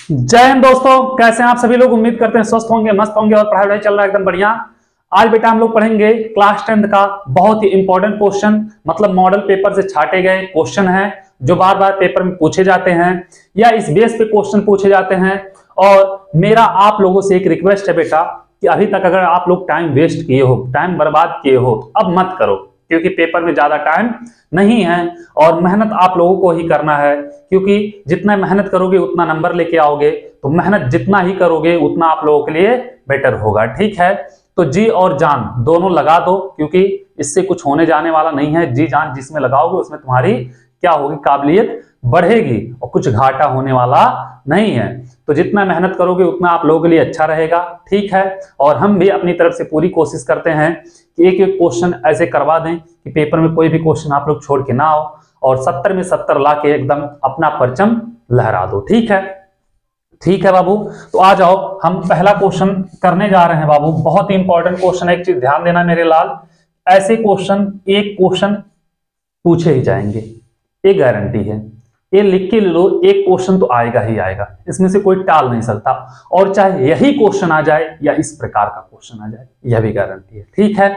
जय हिंद दोस्तों, कैसे हैं आप सभी लोग। उम्मीद करते हैं स्वस्थ होंगे, मस्त होंगे और पढ़ाई वढ़ाई चल रहा है एकदम बढ़िया। आज बेटा हम लोग पढ़ेंगे क्लास 10th का बहुत ही इंपॉर्टेंट क्वेश्चन, मतलब मॉडल पेपर से छाटे गए क्वेश्चन है जो बार बार पेपर में पूछे जाते हैं या इस बेस पे क्वेश्चन पूछे जाते हैं। और मेरा आप लोगों से एक रिक्वेस्ट है बेटा कि अभी तक अगर आप लोग टाइम वेस्ट किए हो, टाइम बर्बाद किए हो, तो अब मत करो, क्योंकि पेपर में ज्यादा टाइम नहीं है और मेहनत आप लोगों को ही करना है। क्योंकि जितना मेहनत करोगे उतना नंबर लेके आओगे, तो मेहनत जितना ही करोगे उतना आप लोगों के लिए बेटर होगा। ठीक है, तो जी और जान दोनों लगा दो, क्योंकि इससे कुछ होने जाने वाला नहीं है। जी जान जिसमें लगाओगे उसमें तुम्हारी क्या होगी, काबिलियत बढ़ेगी और कुछ घाटा होने वाला नहीं है। तो जितना मेहनत करोगे उतना आप लोगों के लिए अच्छा रहेगा। ठीक है, और हम भी अपनी तरफ से पूरी कोशिश करते हैं कि एक एक क्वेश्चन ऐसे करवा दें कि पेपर में कोई भी क्वेश्चन आप लोग छोड़ के ना आओ और 70 में 70 ला के एकदम अपना परचम लहरा दो। ठीक है, ठीक है बाबू। तो आ जाओ, हम पहला क्वेश्चन करने जा रहे हैं बाबू। बहुत ही इंपॉर्टेंट क्वेश्चन है, एक चीज ध्यान देना मेरे लाल, ऐसे क्वेश्चन एक क्वेश्चन पूछे ही जाएंगे, ये गारंटी है। ये लिख के ले लो, एक क्वेश्चन तो आएगा ही आएगा, इसमें से कोई टाल नहीं सकता। और चाहे यही क्वेश्चन आ जाए या इस प्रकार का क्वेश्चन आ जाए, यह भी गारंटी है। ठीक है,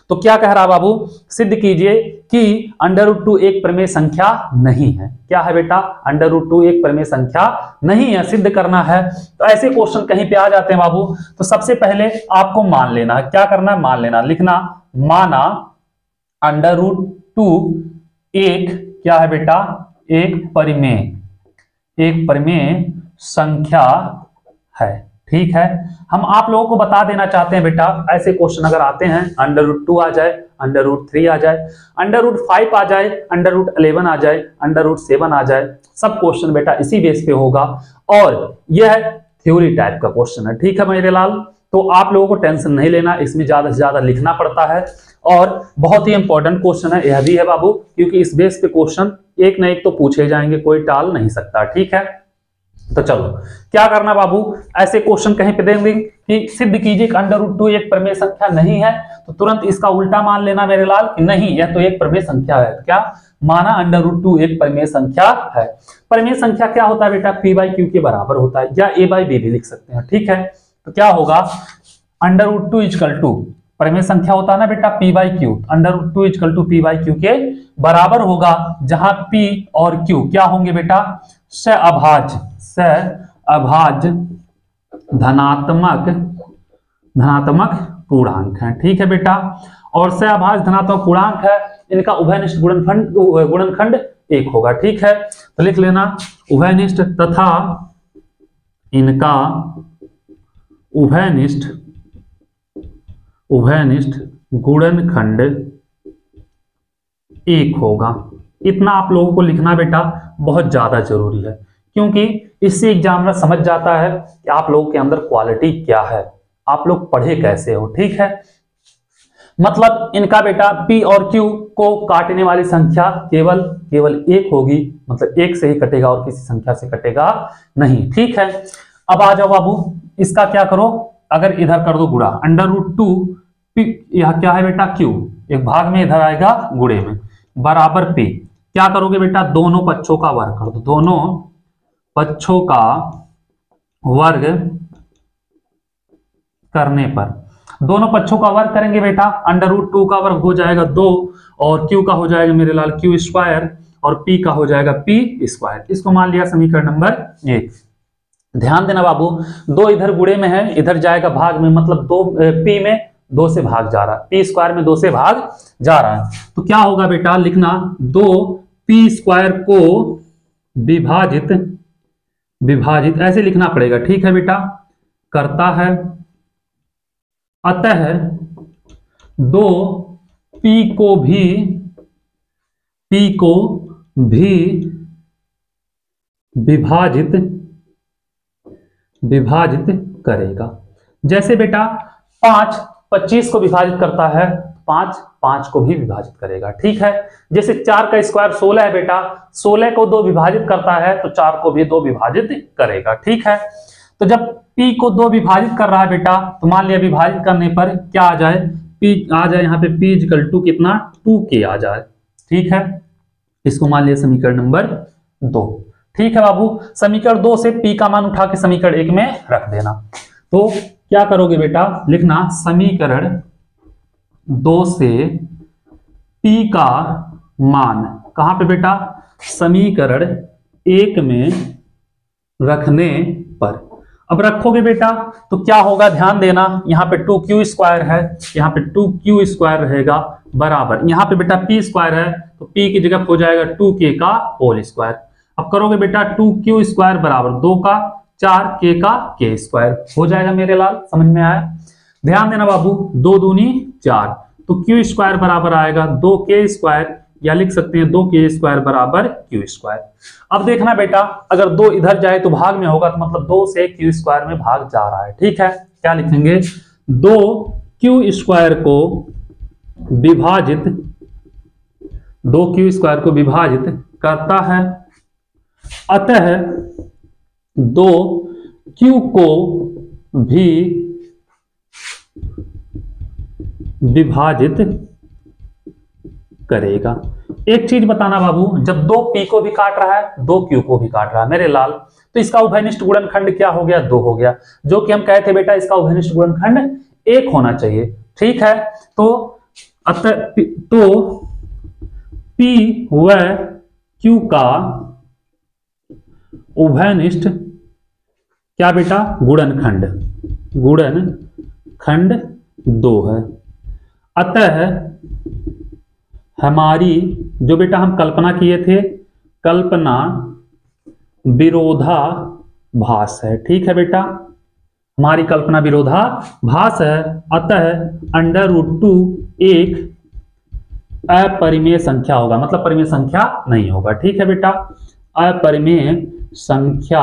तो क्या कह रहा बाबू, सिद्ध कीजिए कि √2 एक प्रमेय संख्या नहीं है। क्या है बेटा, √2 एक प्रमेय संख्या नहीं है, सिद्ध करना है। तो ऐसे क्वेश्चन कहीं पे आ जाते हैं बाबू, तो सबसे पहले आपको मान लेना है। क्या करना है, मान लेना, लिखना, माना √2 एक क्या है बेटा, एक परिमेय संख्या है। ठीक है, हम आप लोगों को बता देना चाहते हैं बेटा, ऐसे क्वेश्चन अगर आते हैं, √2 आ जाए, √3 आ जाए, √5 आ जाए, √11 आ जाए, √7 आ जाए, सब क्वेश्चन बेटा इसी बेस पे होगा और यह थ्योरी टाइप का क्वेश्चन है। ठीक है मेरे लाल, तो आप लोगों को टेंशन नहीं लेना, इसमें ज्यादा से ज्यादा लिखना पड़ता है और बहुत ही इंपॉर्टेंट क्वेश्चन है यह भी है बाबू, क्योंकि इस बेस पे क्वेश्चन एक न एक तो पूछे जाएंगे, कोई टाल नहीं सकता। ठीक है, तो चलो क्या करना बाबू, ऐसे क्वेश्चन कहीं पे देंगे कि सिद्ध कीजिए कि √2 एक प्रमेय संख्या नहीं है, तो तुरंत इसका उल्टा मान लेना मेरे लाल कि नहीं, यह तो एक प्रमेय संख्या है। क्या माना, √2 एक प्रमेय संख्या है। प्रमेय संख्या क्या होता है बेटा, p/q के बराबर होता है, या a/b भी लिख सकते हैं। ठीक है, तो क्या होगा, √2 इक्वल टू प्रमेय संख्या होता है ना बेटा p/q, √2 इक्वल टू p/q के बराबर होगा, जहां p और q क्या होंगे बेटा, सहअभाज्य धनात्मक पूर्णांक है। ठीक है बेटा, और सहअभाज्य धनात्मक पूर्णांक है, इनका उभयनिष्ठ गुणनखंड 1 होगा। ठीक है, तो लिख लेना, उभयनिष्ठ तथा इनका उभयनिष्ठ गुणनखंड 1 होगा। इतना आप लोगों को लिखना बेटा बहुत ज्यादा जरूरी है, क्योंकि इससे एग्जामिनर समझ जाता है कि आप लोगों के अंदर क्वालिटी क्या है, आप लोग पढ़े कैसे हो। ठीक है, मतलब इनका बेटा p और q को काटने वाली संख्या केवल 1 होगी, मतलब 1 से ही कटेगा और किसी संख्या से कटेगा नहीं। ठीक है, अब आ जाओ बाबू, इसका क्या करो, अगर इधर कर दो गुणा, √2 यह क्या है बेटा, q एक भाग में इधर आएगा गुणे में, बराबर p, क्या करोगे बेटा, दोनों पक्षों का वर्ग कर दो, दोनों पक्षों का वर्ग करने पर, दोनों पक्षों का वर्ग करेंगे बेटा, √2 का वर्ग हो जाएगा 2 और q का हो जाएगा मेरे लाल q² और p का हो जाएगा p²। इसको मान लिया समीकरण नंबर 1। ध्यान देना बाबू, 2 इधर गुणे में है, इधर जाएगा भाग में, मतलब 2 p में 2 से भाग जा रहा है, p² में 2 से भाग जा रहा है, तो क्या होगा बेटा, लिखना 2p² को विभाजित ऐसे लिखना पड़ेगा। ठीक है बेटा, करता है, अतः 2p को भी विभाजित करेगा। जैसे बेटा 5 25 को विभाजित करता है, 5 को भी विभाजित करेगा। ठीक है, जैसे 4 का स्क्वायर 16 है बेटा, 16 को 2 विभाजित करता है तो 4 को भी 2 विभाजित करेगा। ठीक है, तो जब p को 2 विभाजित कर रहा है बेटा, तो मान लिया विभाजित करने पर क्या आ जाए, p आ जाए, यहाँ पे p इक्वल टू कितना, 2k आ जाए। ठीक है, इसको मान लिया समीकरण नंबर 2। ठीक है बाबू, समीकरण 2 से p का मान उठा के समीकरण 1 में रख देना। तो क्या करोगे बेटा, लिखना समीकरण 2 से p का मान कहां पे बेटा, समीकरण 1 में रखने पर। अब रखोगे बेटा तो क्या होगा, ध्यान देना, यहाँ पे 2q स्क्वायर है, यहाँ पे 2q स्क्वायर रहेगा बराबर, यहाँ पे बेटा p स्क्वायर है तो p की जगह हो जाएगा 2k का होल स्क्वायर। अब करोगे बेटा 2q स्क्वायर बराबर 2 का 4k का k स्क्वायर हो जाएगा मेरे लाल, समझ में आया। ध्यान देना बाबू, 2 दूनी 4, तो q स्क्वायर बराबर आएगा 2k स्क्वायर, या लिख सकते हैं 2k स्क्वायर बराबर q स्क्वायर। अब देखना बेटा, अगर 2 इधर जाए तो भाग में होगा, तो मतलब 2 से q स्क्वायर में भाग जा रहा है, ठीक है। क्या लिखेंगे, 2q स्क्वायर को विभाजित, 2q स्क्वायर को विभाजित करता है, अतः 2q को भी विभाजित करेगा। एक चीज बताना बाबू, जब 2p को भी काट रहा है 2q को भी काट रहा है मेरे लाल, तो इसका उभयनिष्ठ गुणनखंड क्या हो गया, 2 हो गया, जो कि हम कहे थे बेटा इसका उभयनिष्ठ गुणनखंड 1 होना चाहिए, ठीक है। तो p व q का उभयनिष्ठ क्या बेटा, गुणनखंड 2 है। अतः हमारी जो बेटा हम कल्पना किए थे, कल्पना विरोधाभास है, ठीक है बेटा, हमारी कल्पना विरोधाभास है। अतः √2 एक अपरिमेय संख्या होगा, मतलब परिमेय संख्या नहीं होगा, ठीक है बेटा, अपरिमेय संख्या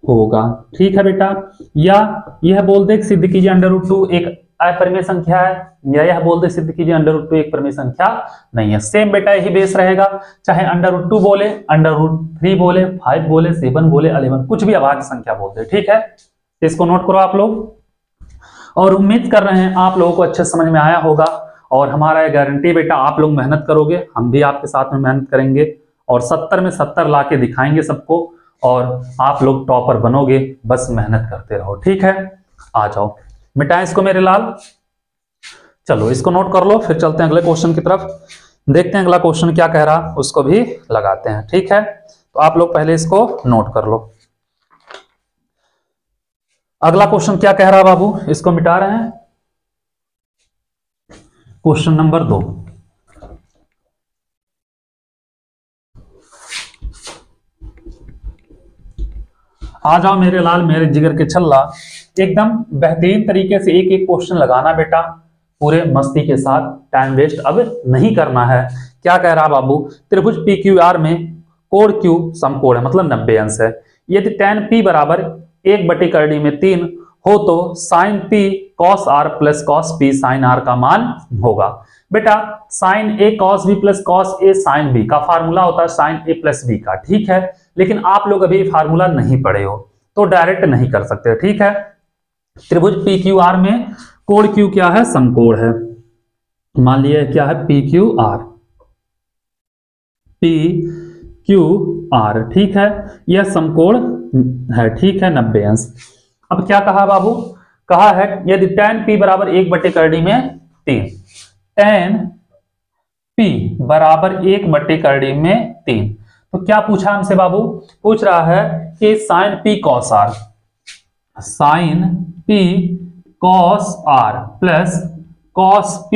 होगा, ठीक है बेटा। या यह बोल दे सिद्ध कीजिए √2 एक अपरिमेय संख्या है, या यह बोल दे सिद्ध कीजिए √2 एक परिमेय संख्या नहीं है। सेम बेटा यही बेस रहेगा, चाहे √2 बोले, √3 बोले, 5 बोले, 7 बोले, 11, कुछ भी अभाज्य संख्या बोल दे, ठीक है। तो इसको नोट करो आप लोग, और उम्मीद कर रहे हैं आप लोगों को अच्छे समझ में आया होगा। और हमारा गारंटी बेटा, आप लोग मेहनत करोगे, हम भी आपके साथ में मेहनत करेंगे, और 70 में 70 ला के दिखाएंगे सबको, और आप लोग टॉपर बनोगे, बस मेहनत करते रहो, ठीक है। आ जाओ, मिटाएं इसको मेरे लाल, चलो इसको नोट कर लो, फिर चलते हैं अगले क्वेश्चन की तरफ, देखते हैं अगला क्वेश्चन क्या कह रहा, उसको भी लगाते हैं, ठीक है। तो आप लोग पहले इसको नोट कर लो। अगला क्वेश्चन क्या कह रहा बाबू, इसको मिटा रहे हैं, क्वेश्चन नंबर 2। आ जाओ मेरे लाल, मेरे जिगर के छल्ला, एकदम बेहतरीन तरीके से एक एक क्वेश्चन लगाना बेटा, पूरे मस्ती के साथ, टाइम वेस्ट अब नहीं करना है। क्या कह रहा बाबू, त्रिभुज PQR में कोण Q समकोण है, मतलब 90 अंश है। यदि tan P बराबर 1/3 हो तो sin P cos R plus cos P sin R का मान होगा। बेटा sin A cos B plus cos A sin B का फार्मूला होता है sin A प्लस B का, ठीक है। लेकिन आप लोग अभी फार्मूला नहीं पढ़े हो तो डायरेक्ट नहीं कर सकते, ठीक है। त्रिभुज PQR में कोण Q क्या है, समकोण है, मान लिया क्या है PQR, ठीक है, यह समकोण है, ठीक है, 90 अंश। अब क्या कहा बाबू, कहा है यदि tan P बराबर 1/3 में 3, tan P बराबर 1/3 में 3, तो क्या पूछा हमसे बाबू, पूछ रहा है कि sin P cos R, sin P cos R plus cos P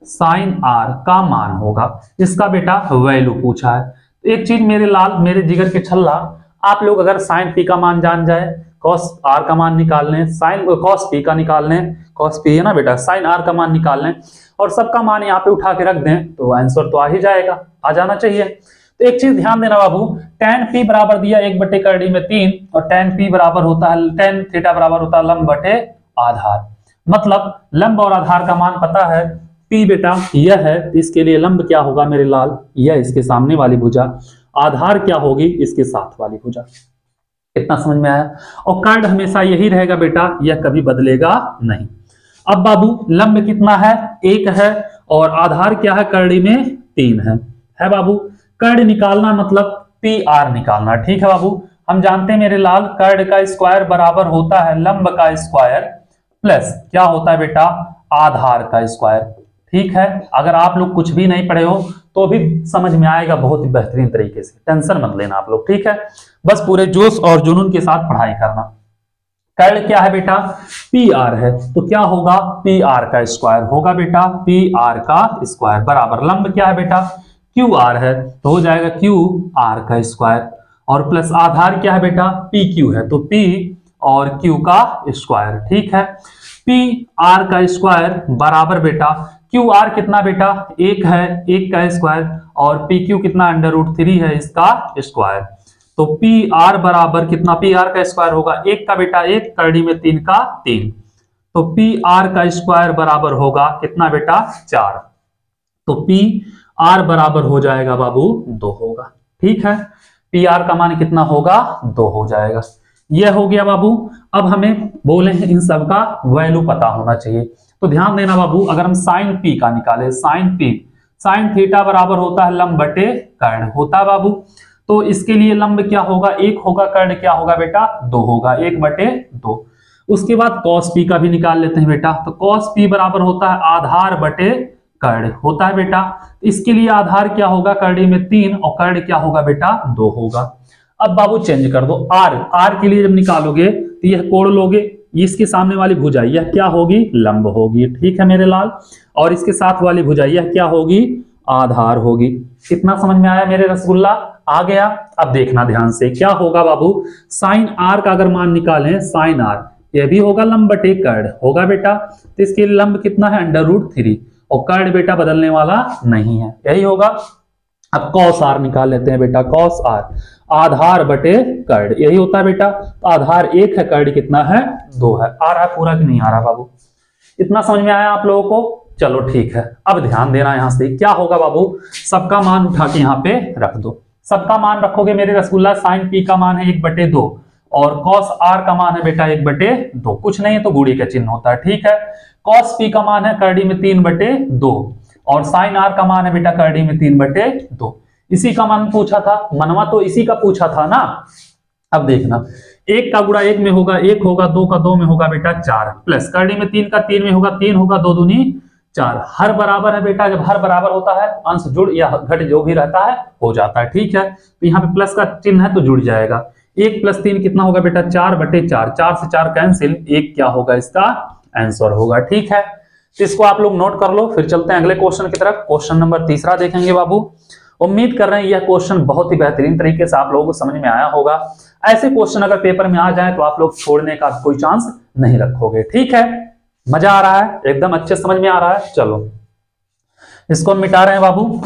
sin R का मान होगा, इसका बेटा वैल्यू पूछा है। तो एक चीज मेरे लाल, मेरे जिगर के छल्ला, आप लोग अगर sin P का मान जान जाए, cos R का मान निकाल लें, sin cos P का निकाल लें, cos P है ना बेटा, sin R का मान निकाल लें, और सबका मान यहाँ पे उठा के रख दें, तो आंसर तो आ ही जाएगा, आ जाना चाहिए। तो एक चीज ध्यान देना बाबू, tan P बराबर दिया 1/3 में 3, और tan P बराबर होता है, tan थीटा बराबर होता है लंब बटे आधार, मतलब लंब और आधार का मान पता है, P बेटा यह है, इसके लिए लंब क्या होगा मेरे लाल, यह इसके सामने वाली भुजा, आधार क्या होगी, इसके साथ वाली भुजा। इतना समझ में आया। और कर्ण हमेशा यही रहेगा बेटा, यह कभी बदलेगा नहीं। अब बाबू लंब कितना है, 1 है, और आधार क्या है कर्णी में 3 है बाबू। कर्ण निकालना मतलब पी आर निकालना। ठीक है बाबू, हम जानते हैं मेरे लाल कर्ड का स्क्वायर बराबर होता है लंब का स्क्वायर प्लस क्या होता है बेटा, आधार का स्क्वायर। ठीक है, अगर आप लोग कुछ भी नहीं पढ़े हो तो भी समझ में आएगा बहुत ही बेहतरीन तरीके से, टेंशन मत लेना आप लोग। ठीक है, बस पूरे जोश और जुनून के साथ पढ़ाई करना। कर्ड क्या है बेटा, पी आर है, तो क्या होगा, पी आर का स्क्वायर होगा बेटा, पी आर का स्क्वायर बराबर लंब क्या है बेटा, क्यू आर है, तो हो जाएगा क्यू आर का स्क्वायर, और प्लस आधार क्या है बेटा, पी क्यू है, तो पी और क्यू का स्क्वायर। ठीक है, पी आर का स्क्वायर बराबर बेटा क्यू आर कितना बेटा, एक है, एक का स्क्वायर, और पी क्यू कितना, √3 है इसका स्क्वायर। तो पी आर बराबर कितना, पी आर का स्क्वायर होगा एक का बेटा एक, करड़ी में 3 का 3, तो पी आर का स्क्वायर बराबर होगा कितना बेटा, 4, तो पी आर बराबर हो जाएगा बाबू 2 होगा। ठीक है, पी आर का मान कितना होगा, 2 हो जाएगा। यह हो गया बाबू। अब हमें बोले हैं इन सब का वैल्यू पता होना चाहिए, तो ध्यान देना बाबू, अगर हम साइन पी का निकाले, साइन पी, साइन थीटा बराबर होता है लंब बटे कर्ण होता है बाबू, तो इसके लिए लंब क्या होगा, 1 होगा, कर्ण क्या होगा बेटा, 2 होगा, 1/2। उसके बाद कॉस पी का भी निकाल लेते हैं बेटा, तो कॉस पी बराबर होता है आधार बटे कर्ण होता है बेटा, इसके लिए आधार क्या होगा, कर्ण में 3 और कर्ण क्या होगा बेटा, 2 होगा। अब बाबू चेंज कर दो, आर, आर के लिए जब निकालोगे तो यह कोण लोगे, इसके सामने वाली भुजा यह क्या होगी, लंब होगी। ठीक है मेरे लाल, और इसके साथ वाली भुजा यह क्या होगी, आधार होगी। कितना समझ में आया मेरे रसगुल्ला, आ गया। अब देखना ध्यान से क्या होगा बाबू, साइन आर का अगर मान निकालें, साइन आर यह भी होगा लंब बटे कर्ण होगा बेटा, तो इसके लंब कितना है, √3, और कर्ण बेटा बदलने वाला नहीं है, यही होगा। अब कॉस आर निकाल लेते हैं बेटा, कॉस आर आधार बटे कर्ण यही होता है बेटा, तो आधार 1 है, कर्ण कितना है, 2 है। आ रहा है पूरा कि नहीं आ रहा बाबू, इतना समझ में आया आप लोगों को, चलो ठीक है। अब ध्यान देना यहां से क्या होगा बाबू, सबका मान उठा के यहाँ पे रख दो, सबका मान रखोगे मेरे रसगुल्ला, साइन पी का मान है 1/2 और कॉस आर का मान है बेटा 1/2, कुछ नहीं है तो गुणे का चिन्ह होता है। ठीक है, कॉस पी का मान है करड़ी में 3/2 और साइन आर का मान है बेटा करड़ी में 3/2, इसी का मान पूछा था, मनवा तो इसी का पूछा था ना। अब देखना, 1 का गुणा 1 में होगा 1 होगा, 2 का 2 में होगा बेटा 4, प्लस करड़ी में 3 का 3 में होगा 3 होगा, 2 दूनी 4, हर बराबर है बेटा, जब हर बराबर होता है अंश जुड़ या घट जो भी रहता है हो जाता है। ठीक है, तो यहाँ पे प्लस का चिन्ह है तो जुड़ जाएगा, 1 + 3 कितना होगा बेटा, 4/4, 4 से 4 कैंसिल, 1 क्या होगा इसका आंसर होगा। ठीक है, तो इसको आप लोग नोट कर लो, फिर चलते हैं अगले क्वेश्चन की तरफ। क्वेश्चन नंबर 3 देखेंगे बाबू। उम्मीद कर रहे हैं यह क्वेश्चन बहुत ही बेहतरीन तरीके से आप लोगों को समझ में आया होगा। ऐसे क्वेश्चन अगर पेपर में आ जाए तो आप लोग छोड़ने का कोई चांस नहीं रखोगे। ठीक है, मजा आ रहा है, एकदम अच्छे समझ में आ रहा है। चलो इसको मिटा रहे हैं बाबू,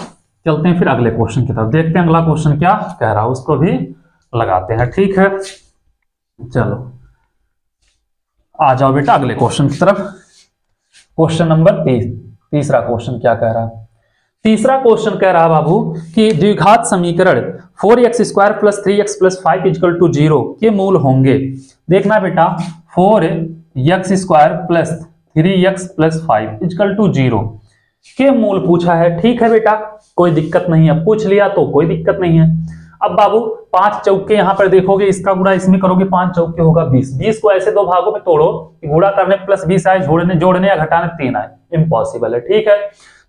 चलते हैं फिर अगले क्वेश्चन की तरफ, देखते हैं अगला क्वेश्चन क्या कह रहा है, उसको भी लगाते हैं। ठीक है, चलो आ जाओ बेटा अगले क्वेश्चन की तरफ। क्वेश्चन नंबर 3 क्वेश्चन क्या कह रहा है, तीसरा क्वेश्चन कह रहा है बाबू कि द्विघात समीकरण 4x² + 3x + 5 = 0 के मूल होंगे। देखना बेटा, 4x² + 3x + 5 = 0 के मूल पूछा है। ठीक है बेटा, कोई दिक्कत नहीं है, पूछ लिया तो कोई दिक्कत नहीं है। अब बाबू 5 चौके यहां पर देखोगे, इसका गुणा इसमें करोगे, 5 चौके होगा 20, 20 को ऐसे 2 भागों में तोड़ो कि गुणा करने +20 आए, जोड़ने या घटाने 3 आए, इम्पॉसिबल है। ठीक है,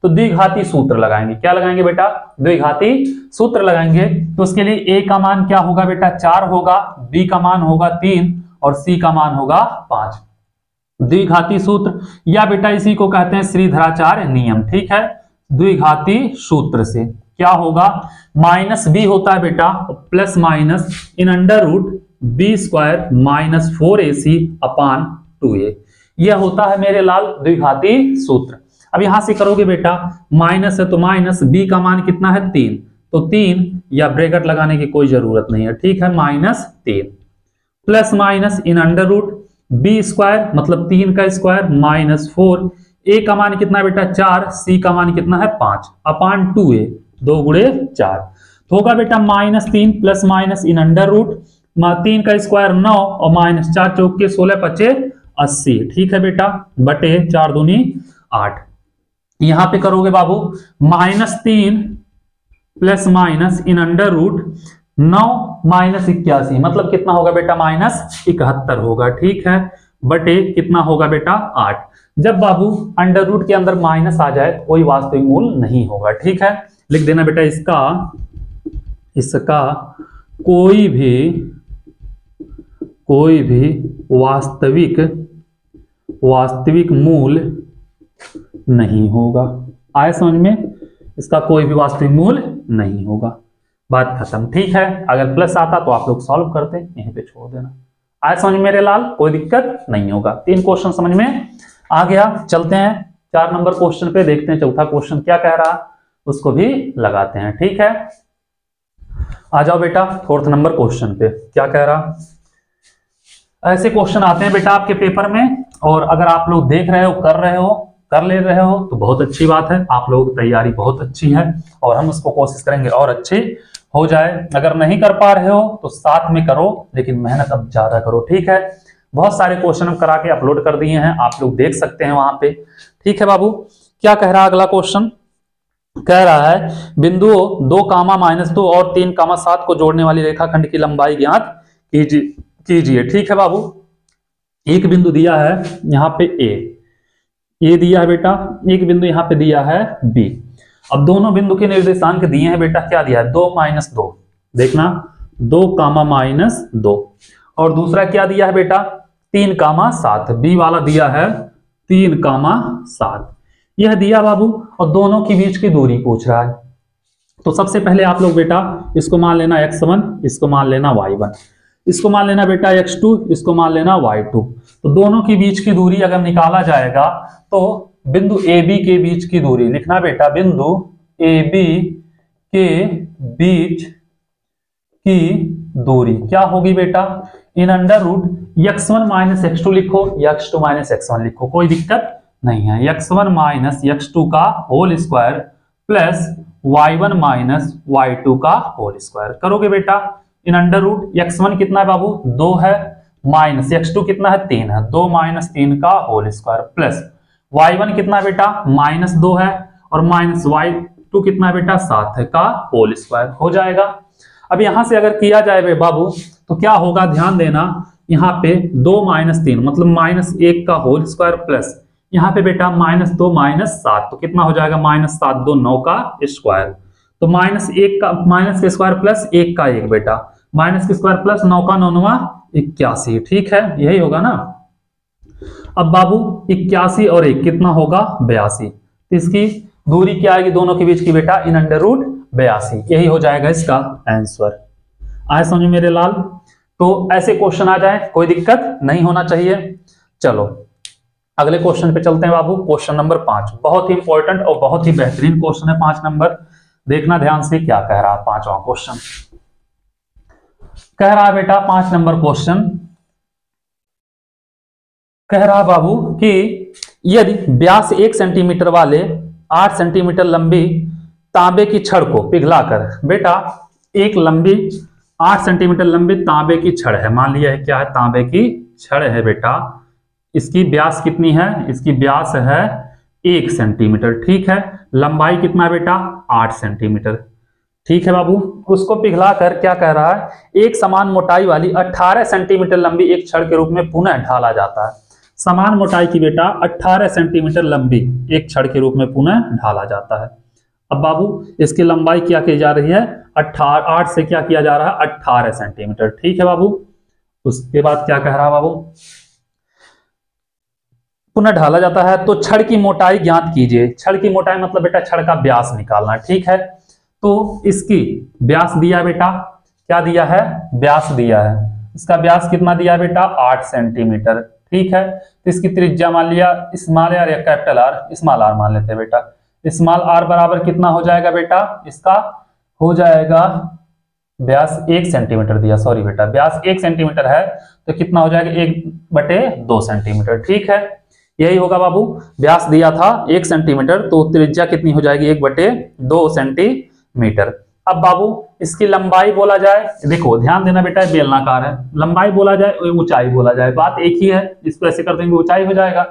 तो द्विघाती सूत्र लगाएंगे, क्या लगाएंगे बेटा, द्विघाती सूत्र लगाएंगे। तो उसके लिए a का मान क्या होगा बेटा, 4 होगा, b का मान होगा 3 और c का मान होगा 5। द्विघाती सूत्र या बेटा इसी को कहते हैं श्रीधराचार्य नियम। ठीक है, द्विघाती सूत्र से क्या होगा, -b होता है बेटा, प्लस माइनस इन √b² - 4ac/2a, यह होता है मेरे लाल द्विघाती सूत्र। अब यहां से करोगे बेटा, माइनस है तो माइनस, b का मान कितना है 3, तो 3 या ब्रैकेट लगाने की कोई जरूरत नहीं है। ठीक है, -3 प्लस माइनस इन √b² मतलब 3 का स्क्वायर -4, a का मान कितना है बेटा 4, c का मान कितना है 5/2a, 2 × 4 तो होगा बेटा -3 प्लस माइनस इन √3 का स्क्वायर 9 और -4 चौके 16 × 5 80। ठीक है बेटा, बटे 4 दूनी 8। यहां पे करोगे बाबू -3 प्लस माइनस इन 9 माइनस 81 मतलब कितना होगा बेटा, -71 होगा। ठीक है, बटे कितना होगा बेटा, 8। जब बाबू अंडर रूट के अंदर माइनस आ जाए तो कोई वास्तविक मूल नहीं होगा। ठीक है, लिख देना बेटा, इसका कोई भी वास्तविक मूल नहीं होगा। आए समझ में, इसका कोई भी वास्तविक मूल नहीं होगा। बात खत्म। ठीक है, अगर प्लस आता तो आप लोग सॉल्व करते, यहीं पे छोड़ देना। आए समझ मेरे लाल, कोई दिक्कत नहीं होगा। 3 क्वेश्चन समझ में आ गया। चलते हैं 4 नंबर क्वेश्चन पे, देखते हैं चौथा क्वेश्चन क्या कह रहा, उसको भी लगाते हैं। ठीक है, आ जाओ बेटा 4th नंबर क्वेश्चन पे, क्या कह रहा। ऐसे क्वेश्चन आते हैं बेटा आपके पेपर में, और अगर आप लोग देख रहे हो, कर ले रहे हो तो बहुत अच्छी बात है, आप लोगों की तैयारी बहुत अच्छी है, और हम उसको कोशिश करेंगे और अच्छी हो जाए। अगर नहीं कर पा रहे हो तो साथ में करो, लेकिन मेहनत अब ज्यादा करो। ठीक है, बहुत सारे क्वेश्चन हम करा के अपलोड कर दिए हैं, आप लोग देख सकते हैं वहां पे। ठीक है बाबू, क्या कह रहा अगला क्वेश्चन, कह रहा है बिंदुओं 2, -2 और 3, 7 को जोड़ने वाली रेखाखंड की लंबाई ज्ञात कीजिए। ठीक है बाबू, एक बिंदु दिया है यहाँ पे ए दिया है बेटा, एक बिंदु यहाँ पे दिया है बी। अब दोनों बिंदु के निर्देशांक दिए हैं बेटा, क्या दिया है, 2, -2, देखना 2, -2, और दूसरा क्या दिया है बेटा, 3, 7, बी वाला दिया है 3, 7, यह दिया बाबू, और दोनों के बीच की दूरी पूछ रहा है। तो सबसे पहले आप लोग बेटा इसको मान लेना x1, इसको मान लेना y1, इसको मान लेना बेटा x2, इसको मान लेना y2। तो दोनों के बीच की दूरी अगर निकाला जाएगा तो बिंदु AB के बीच की दूरी लिखना बेटा, बिंदु AB के बीच की दूरी क्या होगी बेटा, in under root x1 - x2 लिखो या x2 - x1 लिखो, कोई दिक्कत नहीं है। x1 - x2 का whole square plus y1 - y2 का होल स्क्वायर करोगे बेटा। इन अंडर रूट x1 कितना है बाबू, 2 है, माइनस x2 कितना है, 3 है, 2 - 3 का होल स्क्वायर प्लस y1 कितना है बेटा, -2 है, और माइनस y2 कितना है बेटा, 7 है का होल स्क्वायर हो जाएगा। अब यहां से अगर किया जाए बाबू तो क्या होगा, ध्यान देना, यहाँ पे 2 - 3 मतलब -1 का होल स्क्वायर प्लस यहाँ पे बेटा -2 - 7, तो कितना हो जाएगा, -7 2 9 का स्क्वायर, तो -1 का माइनस के स्क्वायर प्लस 1 का 1 बेटा, माइनस के स्क्वायर प्लस 9 का 9 81। ठीक है, यही होगा ना। अब बाबू 81 और 1 कितना होगा, 82, तो इसकी दूरी क्या आएगी दोनों के बीच की बेटा, इन अंडर रूट 82, यही हो जाएगा इसका आंसर। आए समझ मेरे लाल, तो ऐसे क्वेश्चन आ जाए कोई दिक्कत नहीं होना चाहिए। चलो अगले क्वेश्चन पे चलते हैं बाबू, क्वेश्चन नंबर 5, बहुत ही इंपॉर्टेंट और बहुत ही बेहतरीन क्वेश्चन है 5 नंबर, देखना ध्यान से क्या कह रहा है। 5वां क्वेश्चन कह रहा है बेटा, 5 नंबर क्वेश्चन कह रहा बाबू कि यदि व्यास 1 सेंटीमीटर वाले 8 सेंटीमीटर लंबी तांबे की छड़ को पिघलाकर, बेटा एक लंबी 8 सेंटीमीटर लंबी तांबे की छड़ है, मान लिया है क्या है, तांबे की छड़ है बेटा, इसकी व्यास कितनी है, इसकी व्यास है 1 सेंटीमीटर। ठीक है, लंबाई कितना है बेटा, 8 सेंटीमीटर। ठीक है बाबू, उसको पिघलाकर क्या कह रहा है, एक समान मोटाई वाली 18 सेंटीमीटर लंबी एक छड़ के रूप में पुनः ढाला जाता है। समान मोटाई की बेटा 18 सेंटीमीटर लंबी एक छड़ के रूप में पुनः ढाला जाता है। अब बाबू इसकी लंबाई क्या की जा रही है, 8 से क्या किया जा रहा है, 18 सेंटीमीटर। ठीक है बाबू, उसके बाद क्या कह रहा है बाबू, पुनः ढाला जाता है तो छड़ की मोटाई ज्ञात कीजिए। छड़ की मोटाई मतलब बेटा छड़ का व्यास निकालना। ठीक है, तो इसकी व्यास दिया बेटा, क्या दिया है, व्यास दिया है, इसका व्यास कितना दिया बेटा, 8 सेंटीमीटर। ठीक है, तो इसकी त्रिज्या मान लिया स्मॉल आर या कैपिटल आर, स्मॉल आर मान लेते हैं बेटा, स्मॉल आर बराबर कितना हो जाएगा बेटा, इसका हो जाएगा व्यास 1 सेंटीमीटर दिया, सॉरी बेटा व्यास 1 सेंटीमीटर है तो कितना हो जाएगा 1/2 सेंटीमीटर। ठीक है, यही होगा बाबू, व्यास दिया था 1 सेंटीमीटर तो त्रिज्या कितनी हो जाएगी 1/2 सेंटीमीटर। अब बाबू इसकी लंबाई बोला जाए, देखो ध्यान देना बेटा बेलनाकार है, लंबाई बोला जाए ऊंचाई बोला जाए, बात एक ही है, इसको ऐसे कर देंगे ऊंचाई हो जाएगा,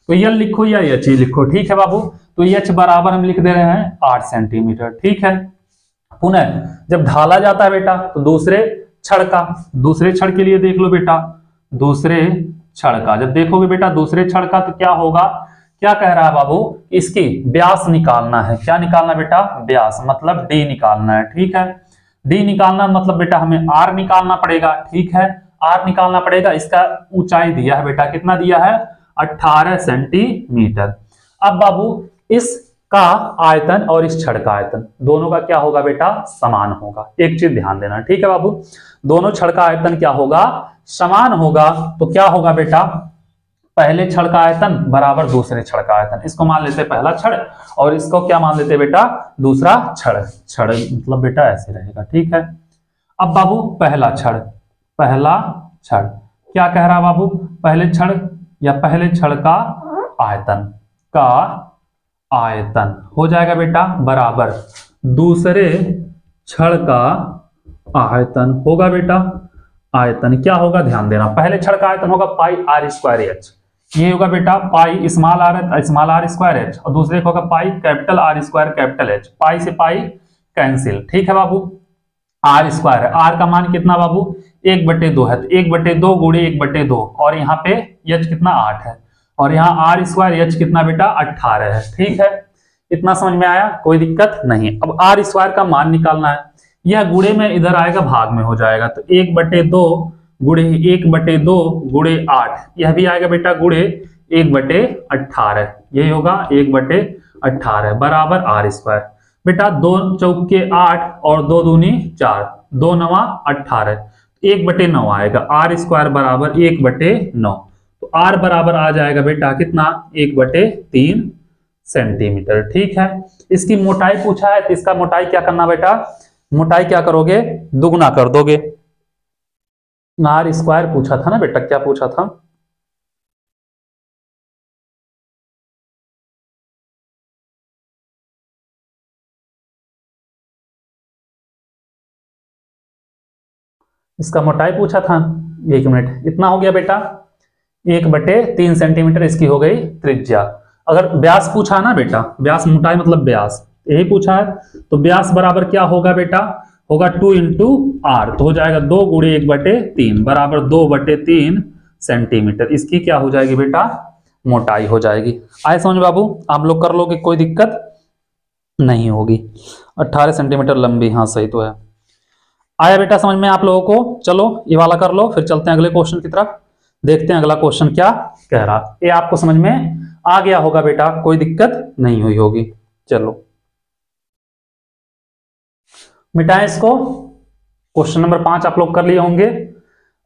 तो यल लिखो या एच लिखो। ठीक है बाबू, तो एच बराबर हम लिख दे रहे हैं 8 सेंटीमीटर। ठीक है, पुनः जब ढाला जाता है बेटा तो दूसरे छड़ का, दूसरे छड़ के लिए देख लो बेटा, दूसरे छड़ का जब देखोगे बेटा दूसरे छड़ का तो क्या होगा, क्या कह रहा है बाबू, इसकी व्यास निकालना है। क्या निकालना बेटा, व्यास, मतलब डी निकालना है। ठीक है, डी निकालना मतलब बेटा हमें आर निकालना पड़ेगा। ठीक है, आर निकालना पड़ेगा। इसका ऊंचाई दिया है बेटा, कितना दिया है, 18 सेंटीमीटर। अब बाबू इसका आयतन और इस छड़ का आयतन दोनों का क्या होगा बेटा, समान होगा। एक चीज ध्यान देना, ठीक है बाबू, दोनों छड़ का आयतन क्या होगा, समान होगा। तो क्या होगा बेटा, पहले छड़ का आयतन बराबर दूसरे छड़ का आयतन। इसको मान लेते पहला छड़ और इसको क्या मान लेते बेटा, दूसरा छड़। छड़ मतलब बेटा ऐसे रहेगा। ठीक है, अब बाबू पहला छड़, पहला छड़ क्या कह रहा बाबू, पहले छड़ या पहले छड़ का आयतन, का आयतन हो जाएगा बेटा बराबर दूसरे छड़ का आयतन होगा बेटा। आयतन क्या होगा, ध्यान देना, पहले छड़ का आयतन होगा पाई आर स्क्वायर एच, ये होगा बेटा pi small r square h, और दूसरे को होगा pi capital R square capital H. Pi से पाई कैंसिल। ठीक है बाबू, आर स्क्वायर है, आर का मान कितना बाबू, 1/2 है, तो 1/2 गुणे 1/2, और यहाँ पे एच कितना 8 है, और यहाँ आर स्क्वायर एच कितना बेटा 18 है। ठीक है, इतना समझ में आया, कोई दिक्कत नहीं। अब आर स्क्वायर का मान निकालना है, यह गुणे में इधर आएगा भाग में हो जाएगा, तो 1/2 गुणे 1/2 गुणे 8, यह भी आएगा बेटा गुणे 1/18, यही होगा 1/18 बराबर आर स्क्वायर। बेटा 2 चौके 8 और 2 दूनी 4, 2 9 18, 1/9 आएगा, आर स्क्वायर बराबर 1/9, तो आर बराबर आ जाएगा बेटा कितना, 1/3 सेंटीमीटर। ठीक है, इसकी मोटाई पूछा है तो इसका मोटाई क्या करना बेटा, मोटाई क्या करोगे, दुगुना कर दोगे। आर स्क्वायर पूछा था ना बेटा, क्या पूछा था, इसका मोटाई पूछा था। 1 मिनट, इतना हो गया बेटा, 1/3 सेंटीमीटर इसकी हो गई त्रिज्या। अगर व्यास पूछा ना बेटा, व्यास मोटाई मतलब व्यास, यही पूछा है, तो व्यास बराबर क्या होगा बेटा, होगा 2 इंटू आर, तो हो जाएगा 2 गुणे 1/3 बराबर 2/3 सेंटीमीटर। इसकी क्या हो जाएगी बेटा, मोटाई हो जाएगी। आए समझ बाबू, आप लोग कर लोगे, कोई दिक्कत नहीं होगी। 18 सेंटीमीटर लंबी, हाँ सही तो है। आया बेटा समझ में आप लोगों को, चलो ये वाला कर लो, फिर चलते हैं अगले क्वेश्चन की तरफ, देखते हैं अगला क्वेश्चन क्या कह रहा। ये आपको समझ में आ गया होगा बेटा, कोई दिक्कत नहीं हुई होगी। चलो मिटाएं इसको, क्वेश्चन नंबर 5 आप लोग कर लिए होंगे।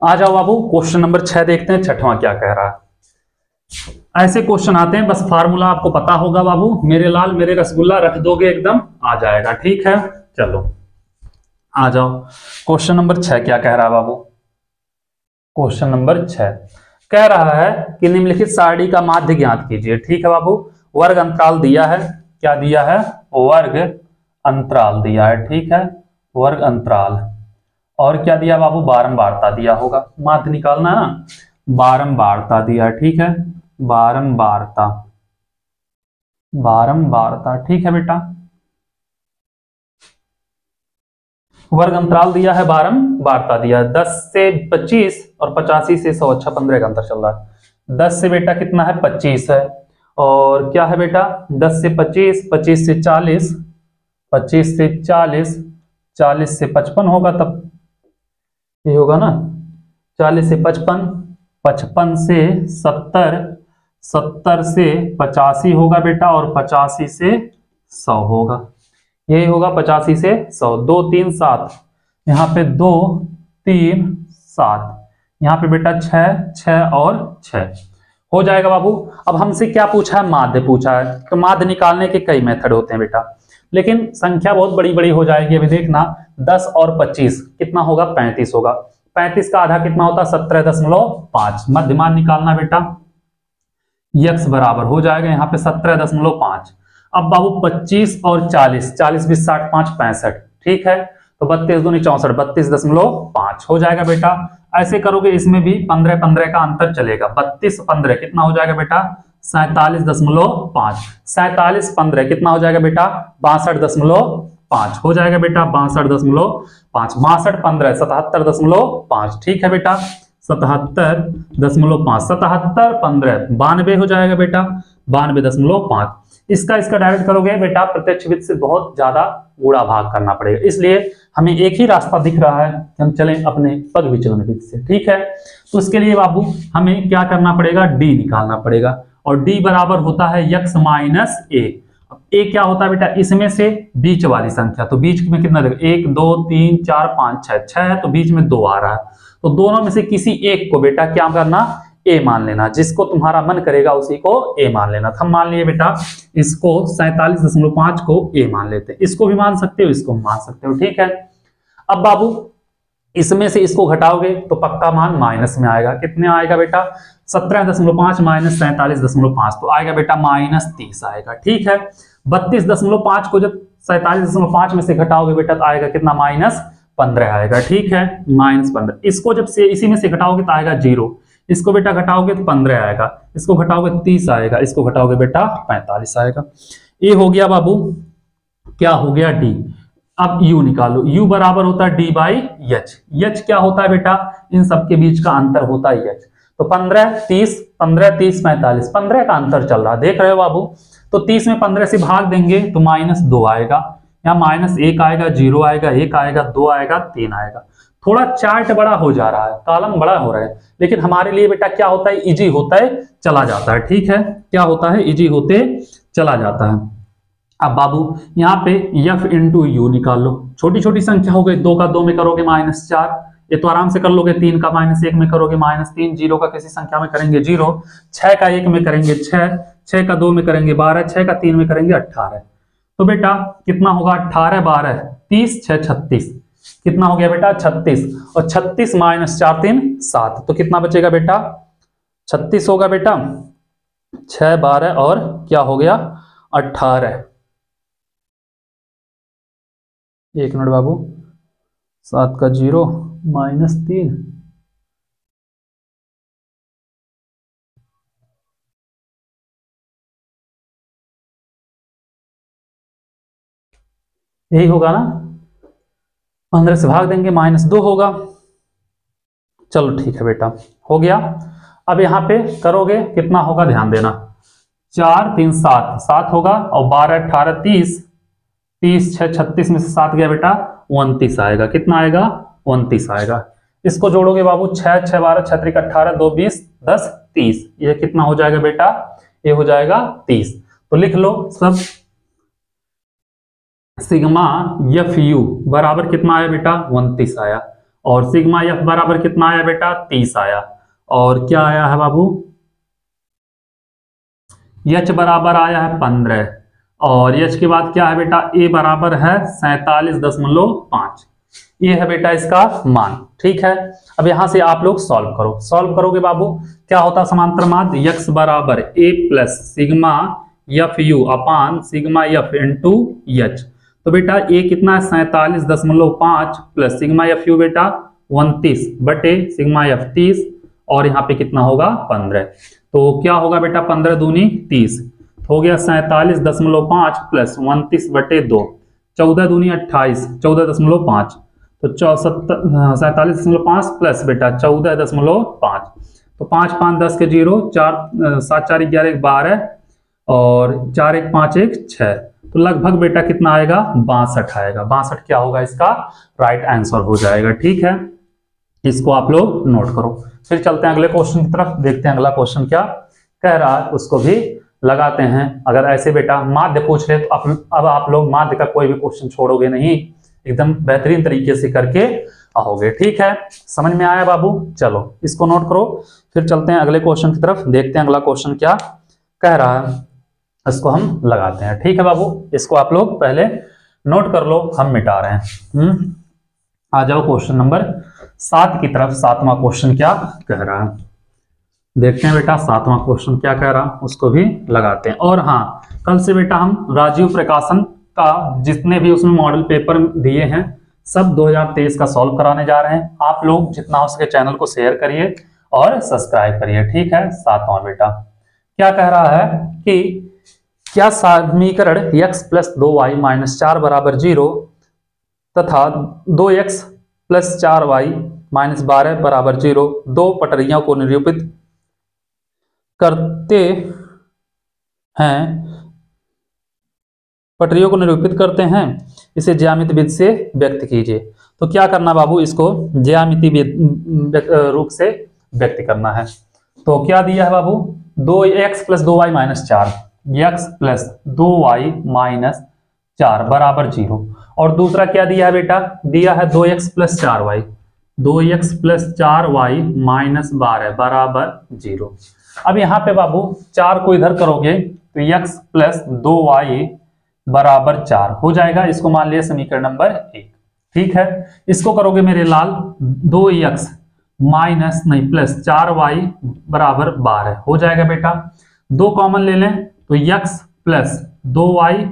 आ जाओ बाबू, क्वेश्चन नंबर 6 देखते हैं, छठवां क्या कह रहा है। ऐसे क्वेश्चन आते हैं, बस फार्मूला आपको पता होगा बाबू, मेरे लाल मेरे रसगुल्ला रख दोगे एकदम आ जाएगा। ठीक है, चलो आ जाओ, क्वेश्चन नंबर 6 क्या कह रहा है बाबू। क्वेश्चन नंबर 6 कह रहा है कि निम्नलिखित सारणी का माध्य ज्ञात कीजिए। ठीक है बाबू, वर्ग अंतराल दिया है, क्या दिया है, वर्ग अंतराल दिया है। ठीक है, वर्ग अंतराल, और क्या दिया बाबू, बारंबारता दिया होगा, माध्य निकालना है ना, बारंबारता दिया है। ठीक है, बारंबारता, बारंबारता, ठीक है बेटा, वर्ग अंतराल दिया है, बारंबारता दिया है। 10 से 25 और 85 से 100, अच्छा 15 का अंतर चल रहा है। 10 से बेटा कितना है, 25 है, और क्या है बेटा 10 से 25, 25 से 40, 25 से 40, 40 से 55 होगा, तब ये होगा ना, 40 से 55, 55 से 70, 70 से 85 होगा बेटा, और 85 से 100 होगा, यही होगा 85 से 100। 2 3 7, यहाँ पे 2 3 7, यहाँ पे बेटा 6 6 और 6 हो जाएगा बाबू। अब हमसे क्या पूछा है, माध्य पूछा है, तो माध्य निकालने के कई मेथड होते हैं बेटा, लेकिन संख्या बहुत बड़ी बड़ी हो जाएगी। अभी देखना, 10 और 25 कितना होगा, 35 होगा, 35 का आधा कितना होता है, 17.5। मध्यमान निकालना बेटा, यक्स बराबर हो जाएगा यहाँ पे 17.5। अब बाबू 25 और 40, 40 20 60 5 65, ठीक है, तो 32 दूनी 64, 32.5 हो जाएगा बेटा। ऐसे करोगे इसमें भी 15 15 का अंतर चलेगा, 32 15 कितना हो जाएगा बेटा, 47.5, 47 15 कितना हो जाएगा बेटा, 62.5, 5 हो जाएगा बेटा 62.5, 62 15 77.5, ठीक है बेटा 77.5, 77 15 92 हो जाएगा बेटा 92.5। इसका डायरेक्ट करोगे बेटा प्रत्यक्ष विधि से बहुत ज्यादा गुणा भाग करना पड़ेगा, इसलिए हमें एक ही रास्ता दिख रहा है कि हम चलें अपने पग विचलन विधि से, ठीक है। तो उसके लिए बाबू हमें क्या करना पड़ेगा, डी निकालना पड़ेगा, और डी बराबर होता है x माइनस ए। ए क्या होता है बेटा, इसमें से बीच वाली संख्या, तो बीच में कितना देगा 1 2 3 4 5 6 है, तो बीच में 2 आ रहा है, तो दोनों में से किसी एक को बेटा क्या करना, ए मान लेना, जिसको तुम्हारा मन करेगा उसी को ए मान लेना। हम मान लिए बेटा इसको 47.5 को ए मान लेते हैं, इसको भी मान सकते हो इसको मान सकते हो, ठीक है। अब बाबू इसमें से इसको घटाओगे तो पक्का मान माइनस में आएगा, कितने आएगा बेटा 17.5 माइनस 47.5, तो आएगा बेटा -30 आएगा, ठीक है। 32.5 को जब 47.5 में से घटाओगे बेटा तो आएगा कितना -15 आएगा, ठीक है -15। इसको जब से इसी में से घटाओगे तो आएगा 0, इसको बेटा घटाओगे तो 15 आएगा, इसको घटाओगे 30 आएगा, इसको घटाओगे बेटा 45 आएगा। ये हो गया बाबू, क्या हो गया डी। अब u निकालो, u बराबर होता है d बाई एच। एच क्या होता है बेटा, इन सबके बीच का अंतर होता है एच। तो 15 30 45, 15 का अंतर चल रहा, देख रहे हो बाबू। तो 30 में 15 से भाग देंगे तो -2 आएगा, यहाँ -1 आएगा, 0 आएगा, 1 आएगा, 2 आएगा, 3 आएगा। थोड़ा चार्ट बड़ा हो जा रहा है, कॉलम बड़ा हो रहा है, लेकिन हमारे लिए बेटा क्या होता है, इजी होता है चला जाता है, ठीक है। क्या होता है, इजी होते चला जाता है। अब बाबू यहाँ पे f इंटू यू निकाल लो, छोटी छोटी संख्या हो गई, 2 का 2 में करोगे -4, ये तो आराम से कर लोगे, 3 का -1 में करोगे -3, 0 का किसी संख्या में करेंगे 0, 6 का 1 में करेंगे 6, 6 का 2 में करेंगे 12, 6 का 3 में करेंगे 18। तो बेटा कितना होगा 18 12 30 6 36, कितना हो गया बेटा 36, और 36 माइनस 4 3 7, तो कितना बचेगा बेटा 36 होगा बेटा, 6 12 और क्या हो गया 18। एक मिनट बाबू, 7 का 0 -3, यही होगा ना, 15 से भाग देंगे -2 होगा। चलो ठीक है बेटा, हो गया। अब यहाँ पे करोगे कितना होगा ध्यान देना, 4 3 7 7 होगा, और 12 18 30 30 6 36 में से 7 गया बेटा 29 आएगा, कितना आएगा 29 आएगा। इसको जोड़ोगे बाबू 6 6 12 6 3 18 2 20 10 30, ये कितना हो जाएगा बेटा, ये हो जाएगा 30। तो लिख लो सब, सिग्मा एफ यू बराबर कितना आया बेटा 29 आया, और सिग्मा एफ बराबर कितना आया बेटा 30 आया, और क्या आया है बाबू एच बराबर आया है 15, और एच के बाद क्या है बेटा ए बराबर है 47.5, ये है बेटा इसका मान, ठीक है। अब यहां से आप लोग सॉल्व करो, सॉल्व करोगे बाबू क्या होता है समांतर माध्य, x बराबर a plus sigma F you upon sigma F into H. तो बेटा a कितना है 47.5 प्लस सिग्मा एफ यू बेटा 29 बटे सिग्मा एफ 30, और यहाँ पे कितना होगा 15, तो क्या होगा बेटा 15 दूनी 30, हो गया 47.5 प्लस 29 बटे 2, 14 दूनी 28 14.5, तो 47.5 प्लस बेटा 14.5, तो 5 5 10 के 0, 4 7 4 11 12, और 4 1 5 1 6, तो लगभग बेटा कितना आएगा 62 आएगा। 62 क्या होगा इसका राइट आंसर हो जाएगा, ठीक है। इसको आप लोग नोट करो। फिर चलते हैं अगले क्वेश्चन की तरफ, देखते हैं अगला क्वेश्चन क्या कह रहा है, उसको भी लगाते हैं। अगर ऐसे बेटा माध्य पूछ रहे तो अब आप लोग माध्य का कोई भी क्वेश्चन छोड़ोगे नहीं, एकदम बेहतरीन तरीके से करके आओगे, ठीक है। समझ में आया बाबू, चलो इसको नोट करो। फिर चलते हैं अगले क्वेश्चन की तरफ, देखते हैं अगला क्वेश्चन क्या कह रहा है, इसको हम लगाते हैं, ठीक है बाबू। इसको आप लोग पहले नोट कर लो, हम मिटा रहे हैं। आ जाओ क्वेश्चन नंबर 7 की तरफ। 7वां क्वेश्चन क्या कह रहा है, देखते हैं बेटा 7वां क्वेश्चन क्या कह रहा, उसको भी लगाते हैं। और हाँ, कल से बेटा हम राजीव प्रकाशन का जितने भी उसमें मॉडल पेपर दिए हैं सब 2023 का सॉल्व कराने जा रहे हैं। आप लोग जितना हो सके चैनल को शेयर करिए और सब्सक्राइब करिए, ठीक है। 7वां बेटा क्या कह रहा है कि क्या समीकरण x प्लस 2y माइनस 4 बराबर 0 तथा 2x प्लस 4y माइनस 12 बराबर 0 दो पटरियों को निरूपित करते हैं, इसे ज्यामिति विधि से व्यक्त कीजिए। तो क्या करना बाबू, इसको ज्यामिति रूप से व्यक्त करना है। तो क्या दिया है बाबू, 2x plus 2y minus 4, x plus 2y minus 4 बराबर 0। और दूसरा क्या दिया है बेटा, दिया है 2x plus 4y, 2x plus 4y minus 12 बराबर 0। अब यहाँ पे बाबू 4 को इधर करोगे तो x प्लस 2y बराबर 4 हो जाएगा। इसको मान लिया समीकरण नंबर 1। ठीक है, इसको करोगे मेरे लाल 2x माइनस नहीं प्लस 4y बराबर 12 हो जाएगा बेटा। 2 कॉमन ले लें तो x प्लस 2y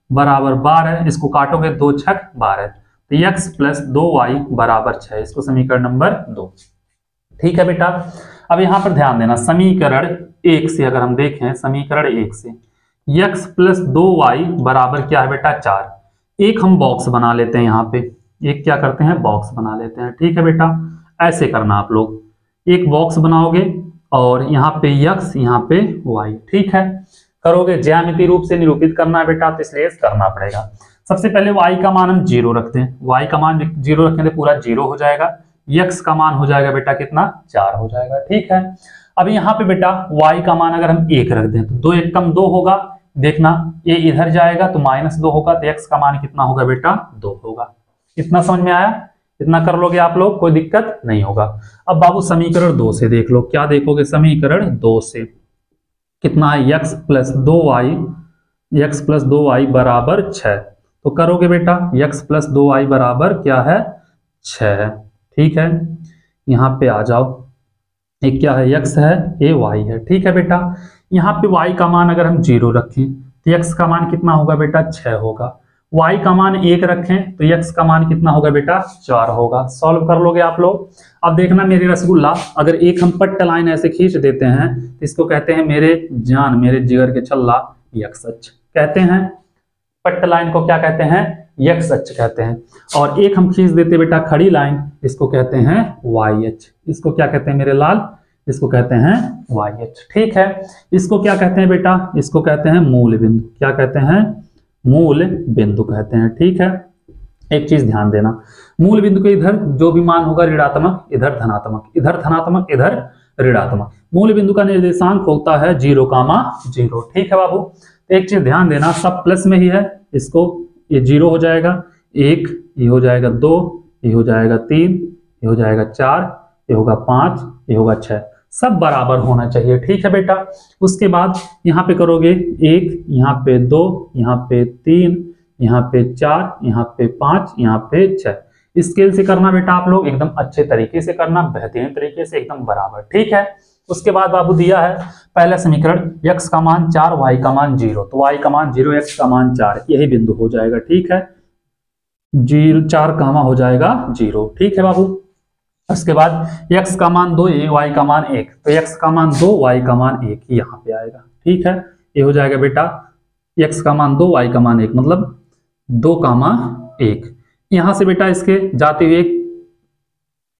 बराबर 12, इसको काटोगे 2 छक 12, तो x प्लस 2y बराबर 6, इसको समीकरण नंबर 2। ठीक है बेटा, अब यहां पर ध्यान देना, समीकरण 1 से अगर हम देखें, समीकरण 1 से x प्लस 2y बराबर क्या है बेटा 4। एक हम बॉक्स बना लेते हैं, यहाँ पे एक क्या करते हैं, बॉक्स बना लेते हैं। ठीक है बेटा, ऐसे करना आप लोग, एक बॉक्स बनाओगे और यहाँ पे x यहाँ पे y। ठीक है, करोगे ज्यामिति रूप से निरूपित करना है बेटा, तो इसलिए करना पड़ेगा। सबसे पहले y का मान हम 0 रखते हैं, y का मान 0 रखेंगे तो पूरा 0 हो जाएगा। x का मान हो जाएगा बेटा कितना, 4 हो जाएगा। ठीक है, अब यहाँ पे बेटा y का मान अगर हम 1 रख दें तो 2 1 कम 2 होगा, देखना ये इधर जाएगा तो -2 होगा, तो x का मान कितना होगा बेटा 2 होगा। इतना समझ में आया, इतना कर लोगे आप लोग, कोई दिक्कत नहीं होगा। अब बाबू समीकरण 2 से देख लो, क्या देखोगे, समीकरण 2 से कितना है, x प्लस 2y बराबर 6। तो करोगे बेटा x प्लस 2y बराबर क्या है 6। ठीक है, यहाँ पे आ जाओ, एक क्या है x है, ये y है। ठीक है बेटा, यहाँ पे y का मान अगर हम 0 रखें तो x का मान कितना होगा बेटा 6 होगा। y का मान 1 रखें तो x का मान कितना होगा बेटा 4 होगा। सॉल्व कर लोगे आप लोग। अब देखना मेरे रसगुल्ला, अगर एक हम पट्ट लाइन ऐसे खींच देते हैं तो इसको कहते हैं मेरे जान, मेरे जिगर के छल्ला, x अक्ष कहते हैं। पट्ट लाइन को क्या कहते हैं, x अक्ष कहते हैं। और एक हम खींच देते बेटा खड़ी लाइन, इसको कहते हैं y अक्ष। इसको क्या कहते हैं मेरे लाल, इसको कहते हैं y अक्ष। ठीक है, इसको क्या कहते हैं बेटा, इसको कहते हैं मूल बिंदु। क्या कहते हैं, मूल बिंदु कहते हैं। ठीक है, एक चीज ध्यान देना, मूल बिंदु के इधर जो भी मान होगा ऋणात्मक, इधर धनात्मक, इधर धनात्मक, इधर ऋणात्मक। मूल बिंदु का निर्देशांक होता है 0,0। ठीक है बाबू, एक चीज ध्यान देना, सब प्लस में ही है, इसको ये 0 हो जाएगा, 1 ये हो जाएगा, 2 ये हो जाएगा, 3 ये हो जाएगा, 4 ये होगा, 5 ये होगा, 6, सब बराबर होना चाहिए। ठीक है बेटा, उसके बाद यहाँ पे करोगे 1, यहाँ पे 2, यहाँ पे 3, यहाँ पे 4, यहाँ पे 5, यहाँ पे 6। स्केल से करना बेटा आप लोग, एकदम अच्छे तरीके से करना, बेहतरीन तरीके से, एकदम बराबर। ठीक है, उसके बाद बाबू दिया है पहला समीकरण, x का मान 4 y का मान 0, तो y का मान 0 x का मान 4, यही बिंदु हो जाएगा। ठीक है, 4 कामा हो जाएगा 0। ठीक है बाबू, उसके बाद x का मान 2 y का मान 1, तो x का मान 2 y का मान 1 यहाँ पे आएगा। ठीक है, ये हो जाएगा बेटा x का मान 2 y का मान 1, मतलब 2,1। यहां से बेटा इसके जाते हुए एक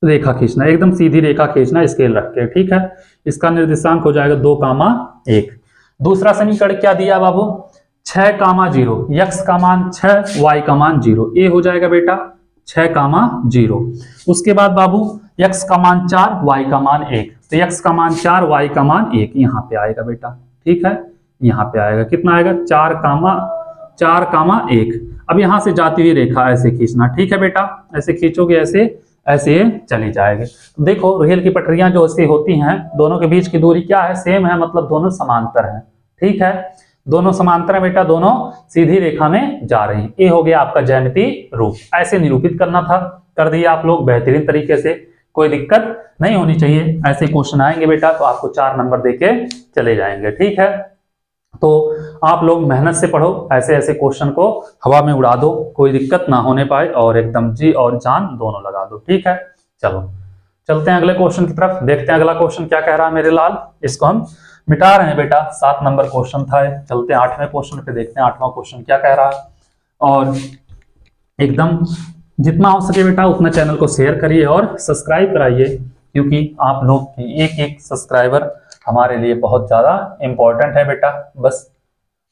रेखा खींचना, एकदम सीधी रेखा खींचना स्केल रख के। ठीक है, इसका निर्देशांक हो जाएगा 2,1। दूसरा समीकरण क्या दिया बाबू, 6,0, x का मान 6 y का मान 0, ये हो जाएगा बेटा 6,0। उसके बाद बाबू x का मान 4 y का मान 1, तो x का मान 4 y का मान 1 यहाँ पे आएगा बेटा। ठीक है, यहाँ पे आएगा, कितना आएगा 4,1। अब यहाँ से जाती हुई रेखा ऐसे खींचना। ठीक है बेटा, ऐसे खींचोगे, ऐसे ऐसे चली जाएगी। देखो रेल की पटरियां जो ऐसी होती हैं, दोनों के बीच की दूरी क्या है, सेम है, मतलब दोनों समांतर हैं। ठीक है, दोनों समांतर है बेटा, दोनों सीधी रेखा में जा रही हैं। ये हो गया आपका ज्यामितीय रूप, ऐसे निरूपित करना था, कर दिया आप लोग बेहतरीन तरीके से, कोई दिक्कत नहीं होनी चाहिए। ऐसे क्वेश्चन आएंगे बेटा तो आपको 4 नंबर देके चले जाएंगे। ठीक है, तो आप लोग मेहनत से पढ़ो, ऐसे ऐसे क्वेश्चन को हवा में उड़ा दो, कोई दिक्कत ना होने पाए, और एकदम जी और जान दोनों लगा दो। ठीक है, चलो चलते हैं अगले क्वेश्चन की तरफ, देखते हैं अगला क्वेश्चन क्या कह रहा है मेरे लाल। इसको हम मिटा रहे हैं बेटा। 7 नंबर क्वेश्चन था। चलते हैं 8वें क्वेश्चन पे, देखते हैं 8वां क्वेश्चन क्या कह रहा है। और एकदम जितना हो सके बेटा उतना चैनल को शेयर करिए और सब्सक्राइब कराइए, क्योंकि आप लोग की एक एक सब्सक्राइबर हमारे लिए बहुत ज्यादा इंपॉर्टेंट है बेटा। बस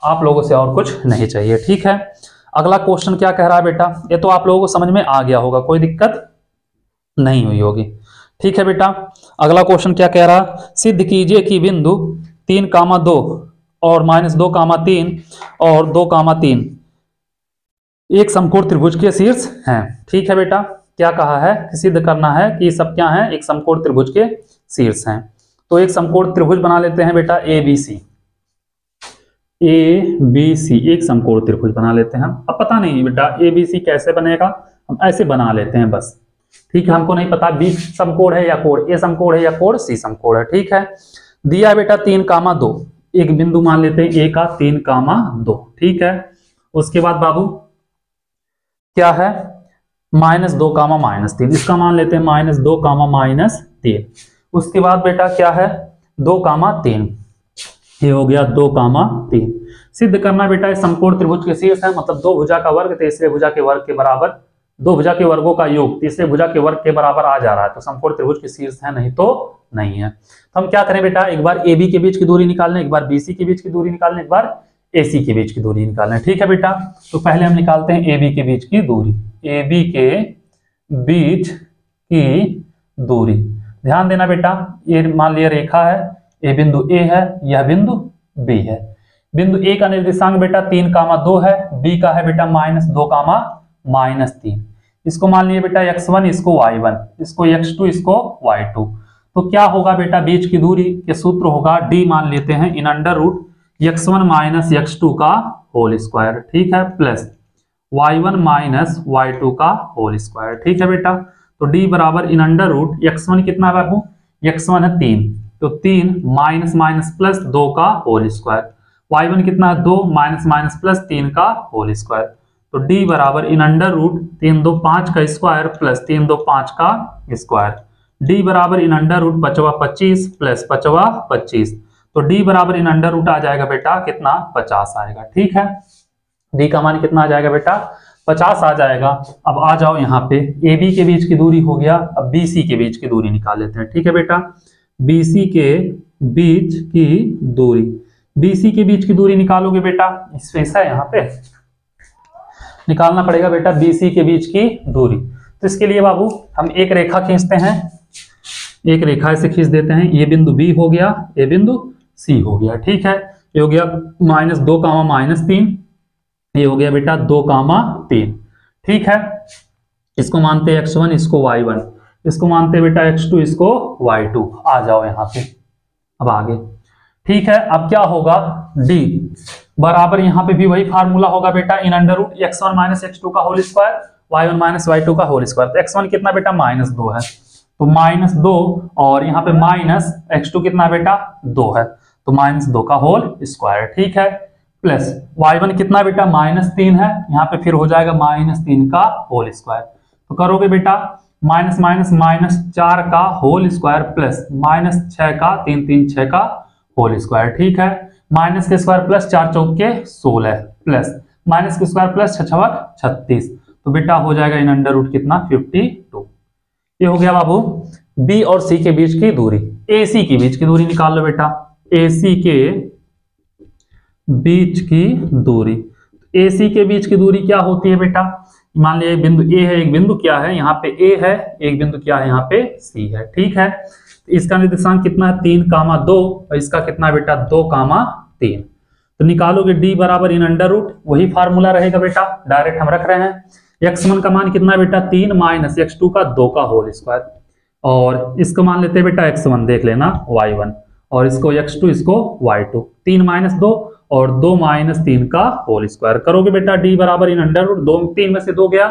आप लोगों से और कुछ नहीं चाहिए, ठीक है। अगला क्वेश्चन क्या कह रहा है बेटा, ये तो आप लोगों को समझ में आ गया होगा, कोई दिक्कत नहीं हुई होगी, ठीक है बेटा। अगला क्वेश्चन क्या कह रहा, सिद्ध कीजिए कि बिंदु 3,2 और -2,3 और 2,3 एक समकोण त्रिभुज के शीर्ष हैं, ठीक है बेटा। क्या कहा है कि सिद्ध करना है कि सब क्या हैं, एक समकोण त्रिभुज के शीर्ष हैं। तो एक समकोण त्रिभुज बना लेते हैं बेटा, ABC एक समकोण त्रिभुज बना लेते हैं हम। अब पता नहीं बेटा ABC कैसे बनेगा, हम ऐसे बना लेते हैं बस, ठीक है। हमको नहीं पता B समकोण है या कोण A समकोण है या कोण C समकोण है, ठीक है। दिया बेटा 3,2, एक बिंदु मान लेते हैं A का 3,2, ठीक है। उसके बाद बाबू क्या है, -2, -3, इसका मान लेते हैं -2, -3। उसके बाद बेटा क्या है 2,3, ये हो गया 2,3। सिद्ध करना बेटा इस समकोण त्रिभुज के शीर्ष है, मतलब दो भुजा का वर्ग तीसरे भुजा के वर्ग के बराबर, दो भुजा के वर्गों का योग तीसरे भुजा के वर्ग के बराबर आ जा रहा है, तो समकोण त्रिभुज के शीर्ष है, नहीं तो नहीं है। तो हम क्या करें बेटा, एक बार AB के बीच की दूरी निकालने, एक बार BC के बीच की दूरी निकालने, एक बार AC के बीच की दूरी निकालने, ठीक है बेटा। तो पहले हम निकालते हैं AB के बीच की दूरी, AB के बीच की दूरी। ध्यान देना बेटा, ये मान लिया रेखा है, ये बिंदु A है, यह बिंदु B है। बिंदु A का निर्देशांक बेटा 3,2 है, B का है बेटा -2, -3। इसको मान लिए बेटा x1, इसको y1, इसको x2, इसको y2। तो क्या होगा बेटा, बीच की दूरी के सूत्र होगा D, मान लेते हैं इन √x1 - x2 का होल स्क्वायर, ठीक है, प्लस y1 - y2 का होल स्क्वायर, ठीक है बेटा। तो D बराबर इन √x1 कितना बाबू, x1 है 3, तो 3 - +2 का होल स्क्वायर, y1 कितना है 2 - +3 का होल स्क्वायर। तो D बराबर इन √3 2 5 का स्क्वायर प्लस 3 2 5 का स्क्वायर। D बराबर इन √5 25 प्लस 5 25। तो D बराबर इन √ आ जाएगा बेटा कितना, 50 आएगा, ठीक है। D का मान कितना आ जाएगा बेटा, 50 आ जाएगा। अब आ जाओ यहाँ पे, AB के बीच की दूरी हो गया, अब BC के बीच की दूरी निकाल लेते हैं, ठीक है बेटा। BC के बीच की दूरी, BC के बीच की दूरी निकालोगे बेटा, स्पेस है यहाँ पे, निकालना पड़ेगा बेटा BC के बीच की दूरी। तो इसके लिए बाबू हम एक रेखा खींचते हैं, एक रेखा ऐसे खींच देते हैं, ये बिंदु B हो गया, ये बिंदु C हो गया, ठीक है। ये हो गया -2, -3, ये हो गया बेटा 2, 3, ठीक है। इसको मानते हैं x1, इसको y1, इसको मानते हैं बेटा x2, इसको y2। आ जाओ यहाँ पे, अब आगे, ठीक है। अब क्या होगा, D बराबर यहाँ पे भी वही फार्मूला होगा बेटा, इन √x1 - x2 का होल स्क्वायर, y1 - y2 का होल स्क्वायर। तो x1 कितना बेटा -2 है, तो -2, और यहाँ पे -x2 कितना बेटा 2 है, तो -2 का होल स्क्वायर, ठीक है, प्लस y1 कितना बेटा -3 है, यहाँ पे फिर हो जाएगा -3 का होल स्क्वायर। तो करोगे बेटा -4 का होल स्क्वायर प्लस -6 का 3 3 6 का होल स्क्वायर, ठीक है। माइनस के स्क्वायर प्लस 4 चौक के 16 प्लस माइनस के स्क्वायर प्लस 6 छक 36, तो बेटा हो जाएगा इन √ कितना 52। ये हो गया बाबू B और C के बीच की दूरी। AC के बीच की दूरी निकाल लो बेटा, AC के बीच की दूरी। AC के बीच की दूरी क्या होती है बेटा, मान लिया एक बिंदु A है, एक बिंदु क्या है यहाँ पे A है, एक बिंदु क्या है यहाँ पे C है, ठीक है। इसका निर्देशांक कितना है 3,2 और इसका कितना बेटा 2,3। तो निकालोगे D बराबर इन √ वही फार्मूला रहेगा बेटा, डायरेक्ट हम रख रहे हैं। x1 का मान कितना बेटा 3 - x2 का 2 का होल स्क्वायर, और इसको मान लेते हैं बेटा x1, देख लेना y1, और इसको x2, इसको y2। 3 - 2 और 2 - 3 का होल स्क्वायर। करोगे बेटा D बराबर इन √ 2 3 में से 2 गया,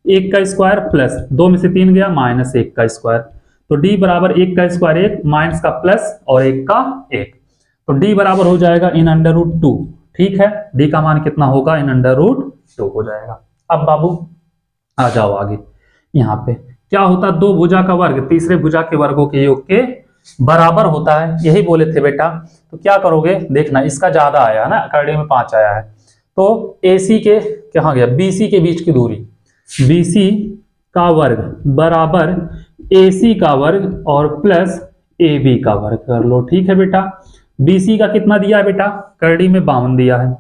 1 का स्क्वायर प्लस 2 में से 3 गया -1 का स्क्वायर। तो D बराबर 1 का स्क्वायर 1 माइनस का प्लस और 1 का 1, तो D बराबर हो जाएगा इन √2, ठीक है। D का मान कितना होगा इन √2 हो जाएगा। अब बाबू आ जाओ आगे, यहाँ पे क्या होता, दो भुजा का वर्ग तीसरे भुजा के वर्गों के योग के बराबर होता है, यही बोले थे बेटा। तो क्या करोगे देखना, इसका ज्यादा आया है ना, करड़ी में 5 आया है, तो AC के कहाँ गया, BC के बीच की दूरी, BC का वर्ग बराबर AC का वर्ग और प्लस AB का वर्ग कर लो। ठीक है बेटा, BC का कितना दिया है बेटा, करड़ी में 52 दिया है,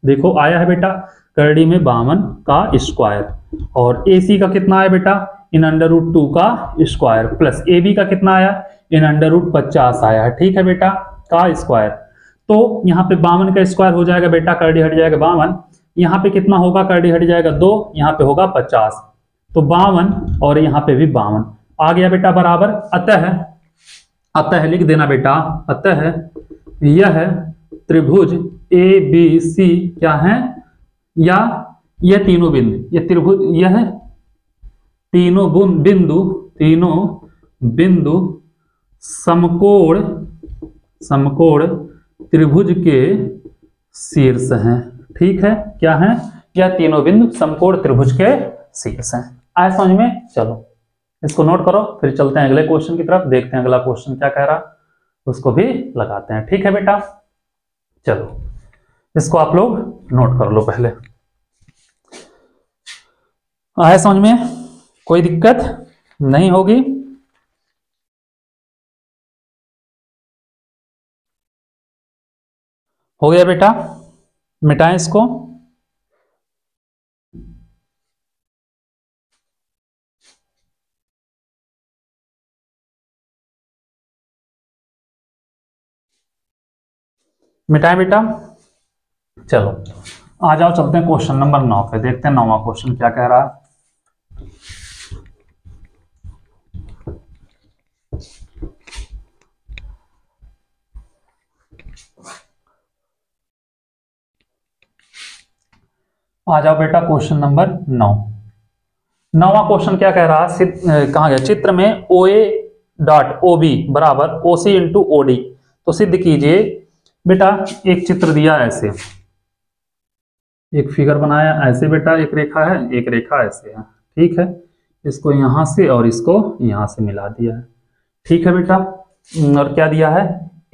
देखो आया है बेटा, करड़ी में 52 का स्क्वायर, और AC का कितना आया बेटा, इन अंडर रूट 2 का स्क्वायर, प्लस AB का कितना आया, इन अंडर रूट 50 आया है। ठीक है बेटा, का स्क्वायर, तो यहाँ पे 52 का स्क्वायर हो जाएगा बेटा, करड़ी हट जाएगा 52, यहाँ पे कितना होगा, करड़ी हट जाएगा 2, यहाँ पे होगा 50, तो 52 और यहाँ पे भी 52 आ गया बेटा बराबर। अतः लिख देना बेटा, अतः यह त्रिभुज ABC क्या है, या यह तीनों बिंदु, यह त्रिभुज, यह तीनों बिंदु समकोण त्रिभुज के शीर्ष हैं। ठीक है, क्या है, यह तीनों बिंदु समकोण त्रिभुज के शीर्ष हैं। आए समझ में, चलो इसको नोट करो, फिर चलते हैं अगले क्वेश्चन की तरफ, देखते हैं अगला क्वेश्चन क्या कह रहा, उसको भी लगाते हैं। ठीक है बेटा, चलो इसको आप लोग नोट कर लो पहले। आए समझ में, कोई दिक्कत नहीं होगी। हो गया बेटा, मिटाएं इसको। मिटाएं बेटा, चलो आ जाओ, चलते हैं क्वेश्चन नंबर 9 पे, देखते हैं 9वां क्वेश्चन क्या कह रहा है। आ जाओ बेटा, क्वेश्चन नंबर 9। 9वां क्वेश्चन क्या कह रहा है, कहां गया, चित्र में OA डॉट OB बराबर OC इंटू OD, तो सिद्ध कीजिए। बेटा एक चित्र दिया ऐसे, एक फिगर बनाया ऐसे बेटा, एक रेखा है, एक रेखा ऐसे है। ठीक है, इसको यहां से और इसको यहां से मिला दिया है। ठीक है बेटा, और क्या दिया है,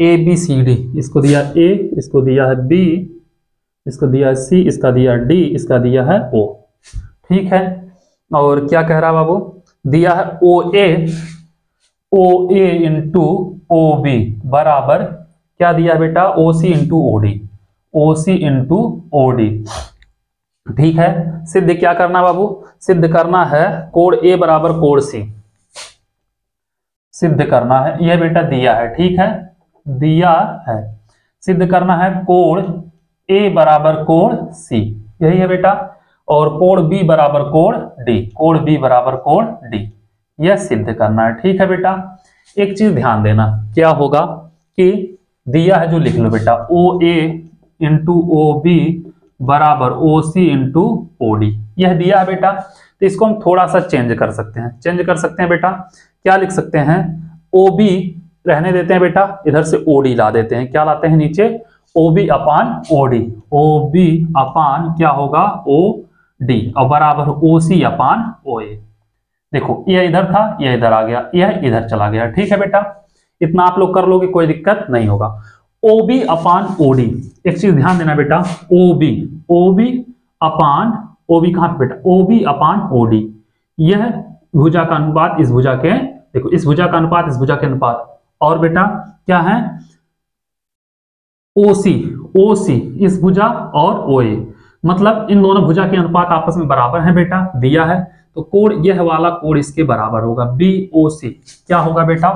ABCD, इसको दिया A, इसको दिया है B, इसको दिया है C, इसका दिया है D, इसका दिया है O। ठीक है, और क्या कह रहा बाबू, दिया है OA इंटू OB बराबर क्या दिया है बेटा, OC into OD, OC into OD। ठीक है, सिद्ध क्या करना बाबू, सिद्ध करना है कोण A बराबर कोण C, सिद्ध करना है, यह बेटा दिया है। ठीक है, दिया है, सिद्ध करना है कोण A बराबर कोण C, यही है बेटा, और कोण B बराबर कोण D, कोण B बराबर कोण D, यह सिद्ध करना है। ठीक है बेटा, एक चीज ध्यान देना, क्या होगा कि दिया है जो लिख लो बेटा, OA इंटू OB बराबर OC इंटू OD, यह दिया है बेटा। तो इसको हम थोड़ा सा चेंज कर सकते हैं बेटा, क्या लिख सकते हैं, OB रहने देते हैं बेटा, इधर से OD ला देते हैं, क्या लाते हैं नीचे, OB अपान OD, OB अपान क्या होगा OD, और बराबर OC अपान OA। देखो यह इधर था, यह इधर आ गया, यह इधर चला गया। ठीक है बेटा, इतना आप लोग कर लोगे, कोई दिक्कत नहीं होगा। OB अपान OD, एक चीज ध्यान देना बेटा, OB अपान OB कहां पे बेटा, OB अपान OD, यह भुजा का अनुपात इस भुजा के, देखो इस भुजा का अनुपात इस भुजा के अनुपात, और बेटा क्या है OC इस भुजा और OA, मतलब इन दोनों भुजा के अनुपात आपस में बराबर है बेटा, दिया है, तो कोण यह वाला कोण इसके बराबर होगा, BOC क्या होगा बेटा,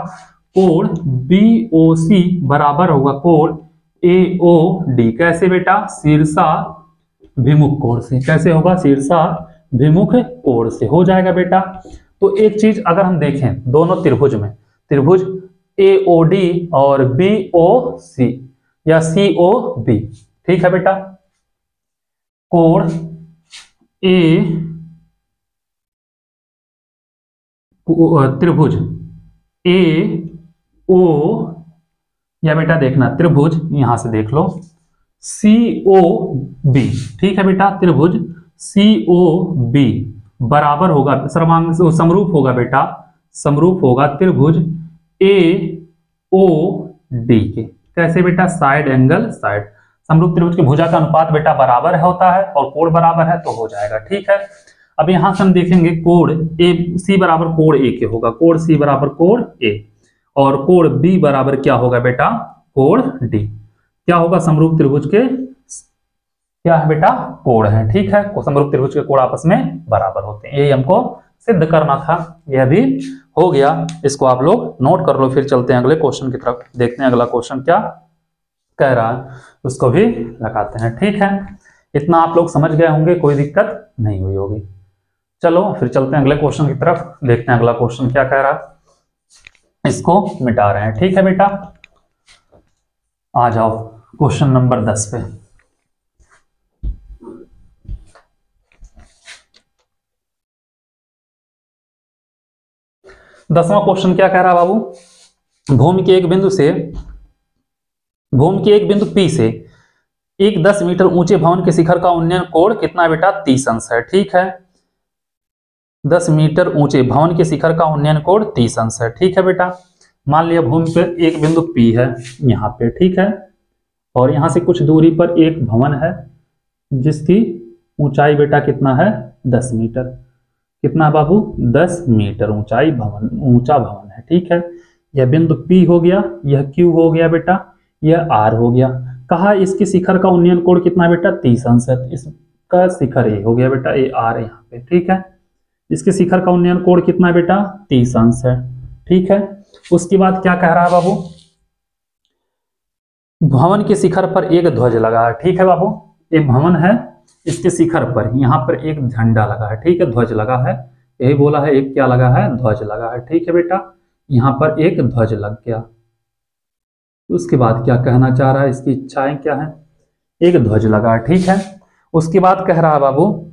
कोण BOC बराबर होगा कोण AOD, कैसे बेटा, शीर्षाभिमुख कोण से, कैसे होगा, शीर्षाभिमुख कोण से हो जाएगा बेटा। तो एक चीज अगर हम देखें दोनों त्रिभुज में, त्रिभुज AOD और BOC या COB, ठीक है बेटा, कोण त्रिभुज AO या बेटा देखना त्रिभुज, यहां से देख लो COB, ठीक है बेटा, त्रिभुज COB बराबर होगा, समरूप होगा बेटा, समरूप होगा त्रिभुज AOD ओ डी के। कैसे बेटा? Side angle side. समरूप त्रिभुज की भुजा का अनुपात बेटा बराबर होता है और कोण बराबर है तो हो जाएगा। ठीक है, अब यहां से हम देखेंगे कोण ए सी बराबर कोण ए के होगा, कोण सी बराबर कोण ए, और कोण बी बराबर क्या होगा बेटा? कोण डी। क्या होगा? समरूप त्रिभुज के क्या है बेटा? कोण है। ठीक है, समरूप त्रिभुज के कोण आपस में बराबर होते हैं, यही हमको सिद्ध करना था। यह भी हो गया, इसको आप लोग नोट कर लो। फिर चलते हैं अगले क्वेश्चन की तरफ, देखते हैं अगला क्वेश्चन क्या कह रहा है, उसको भी लगाते हैं। ठीक है, इतना आप लोग समझ गए होंगे, कोई दिक्कत नहीं हुई होगी। चलो फिर चलते हैं अगले क्वेश्चन की तरफ, देखते हैं अगला क्वेश्चन क्या कह रहा है। इसको मिटा रहे हैं। ठीक है बेटा, आ जाओ क्वेश्चन नंबर 10 पे। दसवां क्वेश्चन क्या कह रहा है बाबू? भूमि के एक बिंदु P से एक 10 मीटर ऊंचे भवन के शिखर का उन्नयन कोण कितना बेटा? 30 अंश है। ठीक है, 10 मीटर ऊंचे भवन के शिखर का उन्नयन कोण 30 अंश है। ठीक है बेटा, मान लिया भूमि पर एक बिंदु P है यहाँ पे। ठीक है, और यहां से कुछ दूरी पर एक भवन है जिसकी ऊंचाई बेटा कितना है? 10 मीटर। कितना बाबू? 10 मीटर ऊंचा भवन है। ठीक है, यह बिंदु P हो गया, यह Q हो गया बेटा, यह R हो गया। कहा इसके शिखर का उन्नयन कोण कितना बेटा? 30 अंश है। इसका शिखर A हो गया बेटा, A R यहाँ पे। ठीक है, इसके शिखर का उन्नयन कोण कितना बेटा? 30 अंश है। ठीक है, उसके बाद क्या कह रहा है बाबू? भवन के शिखर पर एक ध्वज लगा है। ठीक है बाबू, एक भवन है, इसके शिखर पर यहाँ पर एक झंडा लगा है। ठीक है, ध्वज लगा है, यही बोला है, एक क्या लगा है? ध्वज लगा है। ठीक है बेटा, यहाँ पर एक ध्वज लग गया। उसके बाद क्या कहना चाह रहा है, इसकी इच्छाएं क्या है? एक ध्वज लगा है। ठीक है, उसके बाद कह रहा है बाबू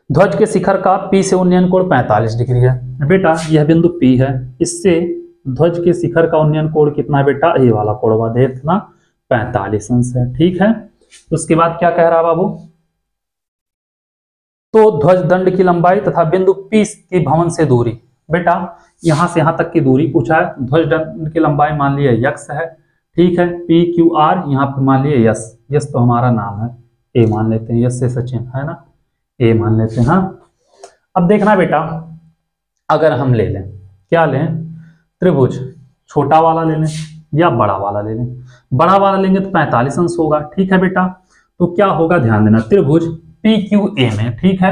ध्वज के शिखर का P से उन्नयन कोण 45 डिग्री है। बेटा यह बिंदु P है, इससे ध्वज के शिखर का उन्नयन कोण कितना है बेटा? ए वाला कोण देखना 45 अंश है। ठीक है, उसके बाद क्या कह रहा है बाबू? तो ध्वज दंड की लंबाई तथा बिंदु P की भवन से दूरी। बेटा यहां से यहां तक की दूरी पूछा है, ध्वज दंड की लंबाई मान लिया यक्स है। ठीक है, P Q R यहाँ पे मान लिया यस, यस तो हमारा नाम है, ए मान लेते हैं, यस से सचिन है ना, ए मान लेते हैं। हाँ, अब देखना बेटा, अगर हम ले लें, क्या लें? त्रिभुज छोटा वाला ले लें या बड़ा वाला ले लें। बड़ा वाला लेंगे तो 45 अंश होगा। ठीक है बेटा, तो क्या होगा ध्यान देना, त्रिभुज PQA में। ठीक है,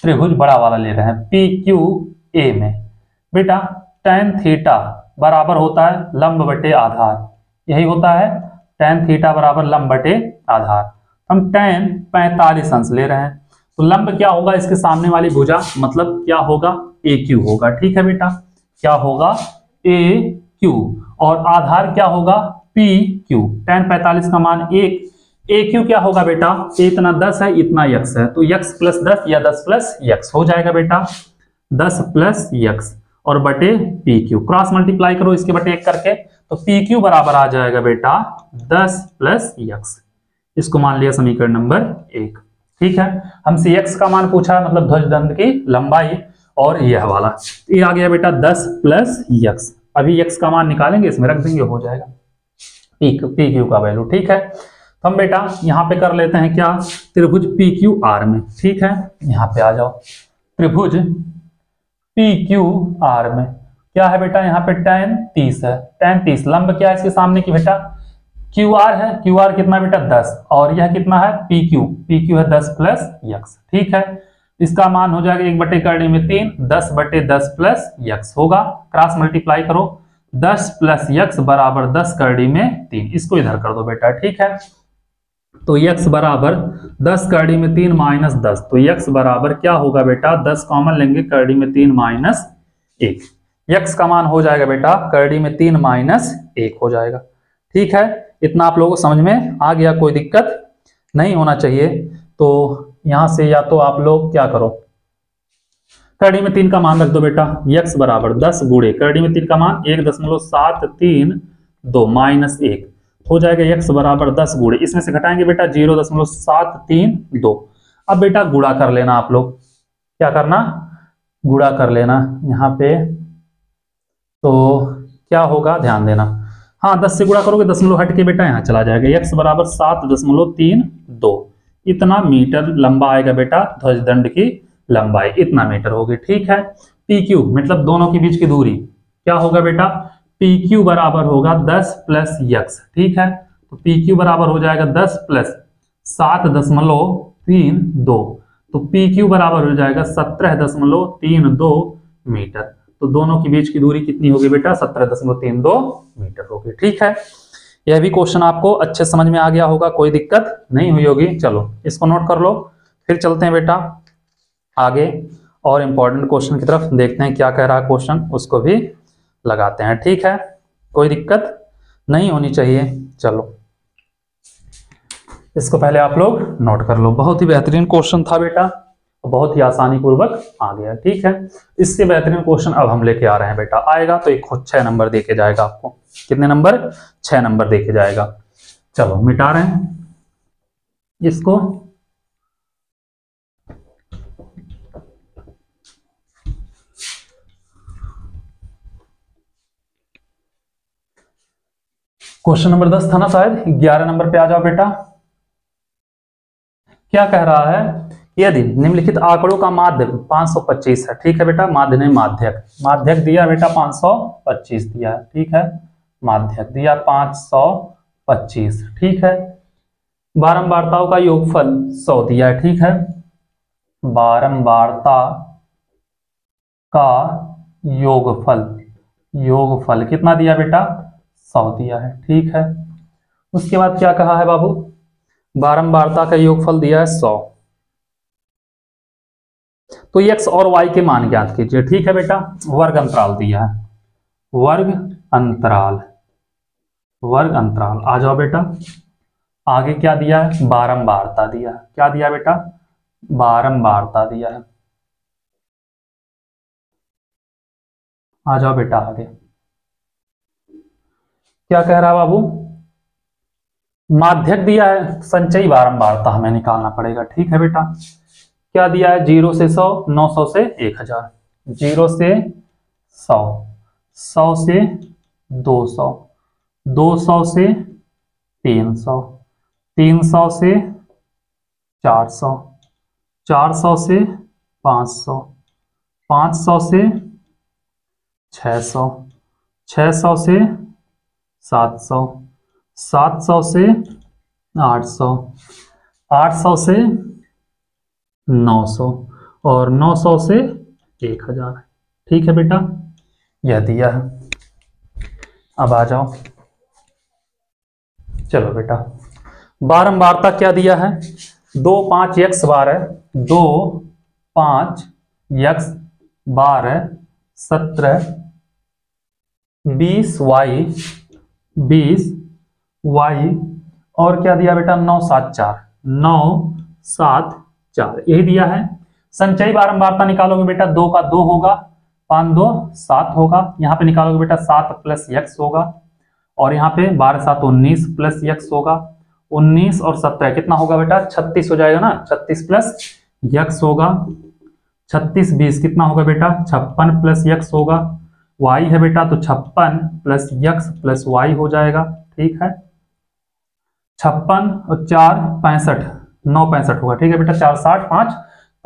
त्रिभुज बड़ा वाला ले रहे हैं PQA में बेटा tan थीटा बराबर होता है लंब बटे आधार, यही होता है tan थीटा बराबर लंब बटे आधार। हम tan 45 अंश ले रहे हैं, तो लंब क्या होगा? इसके सामने वाली भुजा, मतलब क्या होगा? AQ होगा। ठीक है बेटा, क्या होगा? AQ, और आधार क्या होगा? PQ। tan 45 का मान 1, AQ क्या होगा बेटा? इतना 10 है, इतना x है, तो x प्लस 10 या 10 प्लस x हो जाएगा बेटा, 10 प्लस x और बटे PQ। क्रॉस मल्टीप्लाई करो इसके बटे 1 करके, तो PQ बराबर आ जाएगा बेटा 10 प्लस x। इसको मान लिया समीकरण नंबर 1। ठीक है, हमसे x का मान पूछा है, मतलब ध्वज दंड की लंबाई, और यह वाला ये आ गया बेटा 10 प्लस x। अभी x का मान निकालेंगे, इसमें रख देंगे, हो जाएगा PQ का वैल्यू। ठीक है, तो हम बेटा यहाँ पे कर लेते हैं क्या? त्रिभुज PQR में। ठीक है, यहाँ पे आ जाओ, त्रिभुज PQR में क्या है बेटा? यहाँ पे tan 30 है, tan 30 लंब क्या है इसके सामने की बेटा? QR है, QR कितना बेटा? 10, और यह कितना है? PQ है 10 प्लस x। ठीक है, इसका मान हो जाएगा 1 बटे करने में 3, 10 बटे 10 प्लस x होगा, क्रॉस मल्टीप्लाई करो, 10 प्लस x बराबर 10 करड़ी में 3, इसको इधर कर दो बेटा। ठीक है, तो x बराबर 10 करड़ी में 3 माइनस 10, तो x बराबर क्या होगा बेटा? 10 कॉमन लेंगे, करड़ी में 3 माइनस 1, x का मान हो जाएगा बेटा करड़ी में 3 माइनस 1 हो जाएगा। ठीक है, इतना आप लोगों को समझ में आ गया, कोई दिक्कत नहीं होना चाहिए। तो यहां से या तो आप लोग क्या करो, करड़ी में 3 का मान रख दो बेटा, x बराबर 10 गुणे करड़ी में 3 का मान 1.732 माइनस 1 हो जाएगा, x बराबर 10 गुणे, इसमें से घटाएंगे बेटा 0.732। अब बेटा गुणा कर लेना, आप लोग क्या करना? गुणा कर लेना यहाँ पे, तो क्या होगा ध्यान देना, हाँ 10 से गुणा करोगे दशमलव हट के बेटा यहाँ चला जाएगा, x बराबर 7.32 इतना मीटर लंबा आएगा बेटा ध्वज दंड की लंबाई इतना मीटर होगी। ठीक है, PQ मतलब दोनों के बीच की दूरी क्या होगा बेटा, PQ बराबर होगा 10 प्लस x। ठीक है, तो PQ बराबर हो जाएगा 10 प्लस 7.32, तो PQ बराबर हो जाएगा 17.32 मीटर। तो दोनों के बीच की दूरी कितनी होगी बेटा, 17.32 मीटर होगी। ठीक है, यह भी क्वेश्चन आपको अच्छे समझ में आ गया होगा, कोई दिक्कत नहीं हुई होगी। चलो इसको नोट कर लो, फिर चलते हैं बेटा आगे और इंपॉर्टेंट क्वेश्चन की तरफ, देखते हैं क्या कह रहा है क्वेश्चन, उसको भी लगाते हैं। ठीक है, कोई दिक्कत नहीं होनी चाहिए। चलो इसको पहले आप लोग नोट कर लो, बहुत ही बेहतरीन क्वेश्चन था बेटा, बहुत ही आसानी पूर्वक आ गया। ठीक है, इससे बेहतरीन क्वेश्चन अब हम लेके आ रहे हैं बेटा, आएगा तो एक खुद 6 नंबर देके जाएगा आपको। कितने नंबर, 6 नंबर देके जाएगा। चलो मिटा रहे हैं इसको। क्वेश्चन नंबर 10 था ना शायद, 11 नंबर पे आ जाओ बेटा। क्या कह रहा है, यदि निम्नलिखित आंकड़ों का माध्य 525 है। ठीक है बेटा, माध्य नहीं माध्यक, माध्यक दिया बेटा 525 दिया है। ठीक है, माध्यक दिया 525। ठीक है, बारंबारताओं का योगफल 100 दिया है। ठीक है, बारंबारता का योगफल कितना दिया बेटा, 100 दिया है। ठीक है, उसके बाद क्या कहा है बाबू, बारंबारता का योगफल दिया है 100, तो x और y के मान ज्ञात कीजिए। ठीक है बेटा, वर्ग अंतराल दिया है, वर्ग अंतराल आ जाओ बेटा। आगे क्या दिया है, बारंबारता दिया है। क्या दिया बेटा, बारंबारता दिया है। आ जाओ बेटा आगे, क्या कह रहा है बाबू, माध्यक दिया है, संचयी बारंबारता हमें निकालना पड़ेगा। ठीक है बेटा, क्या दिया है, 0 से 100, 900 से 1000, 0 से 100, 100 से 200, 200 से 300, 300 से 400, 400 से 500, 500 से 600, 600 से 700, 700 से 800, 800 से 900 और 900 से 1000। ठीक है बेटा, यह दिया है। अब आ जाओ, चलो बेटा, बारंबारता क्या दिया है, 2 5 x बार है, 2 5 x बार है 17 20 y और क्या दिया बेटा, 9 7 4, 9 7 4 यही दिया है। संचयी बारंबारता निकालोगे बेटा, 2 का 2 होगा, 5 2 7 होगा, यहाँ पे निकालोगे बेटा 7 प्लस x होगा, और यहाँ पे 12 7 19 प्लस x होगा, 19 और 17 कितना होगा बेटा, 36 हो जाएगा ना, 36 प्लस x होगा, 36 20 कितना होगा बेटा, 56 प्लस x होगा, y है बेटा तो 56 प्लस x प्लस y हो जाएगा। ठीक है, 56 और 4 65, 9 65 होगा। ठीक है बेटा, 4 60 5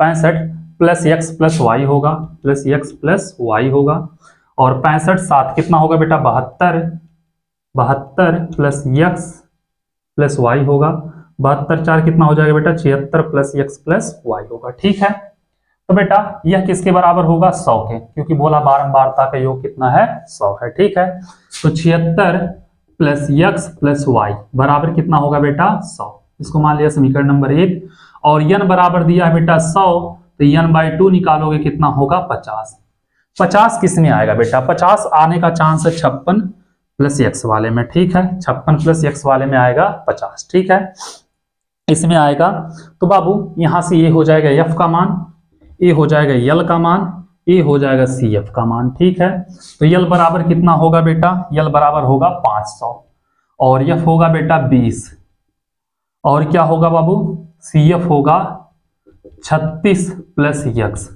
65 प्लस x प्लस y होगा, प्लस x प्लस y होगा, और 65 7 कितना होगा बेटा, 72, 72 प्लस x प्लस y होगा, 72 4 कितना हो जाएगा बेटा, 76 प्लस x प्लस y होगा। ठीक है, तो बेटा यह किसके बराबर होगा, 100 के, क्योंकि बोला बारंबारता का योग कितना है, 100 है। ठीक है, तो 76 प्लस x प्लस y बराबर कितना होगा बेटा, 100। इसको मान लिया समीकरण नंबर 1, और n बराबर दिया है बेटा 100, तो n/2 निकालोगे कितना होगा, 50। 50 किस में आएगा बेटा, 50 आने का चांस है 56 प्लस x वाले में। ठीक है, 56 प्लस x वाले में आएगा 50। ठीक है, इसमें आएगा तो बाबू यहां से ये हो जाएगा f का मान, ए हो जाएगा यल का मान, ए हो जाएगा सी एफ का मान। ठीक है, तो यल बराबर कितना होगा बेटा, यल बराबर होगा 500, और एफ होगा बेटा 20, और क्या होगा बाबू, सी एफ होगा 36 प्लस एक्स,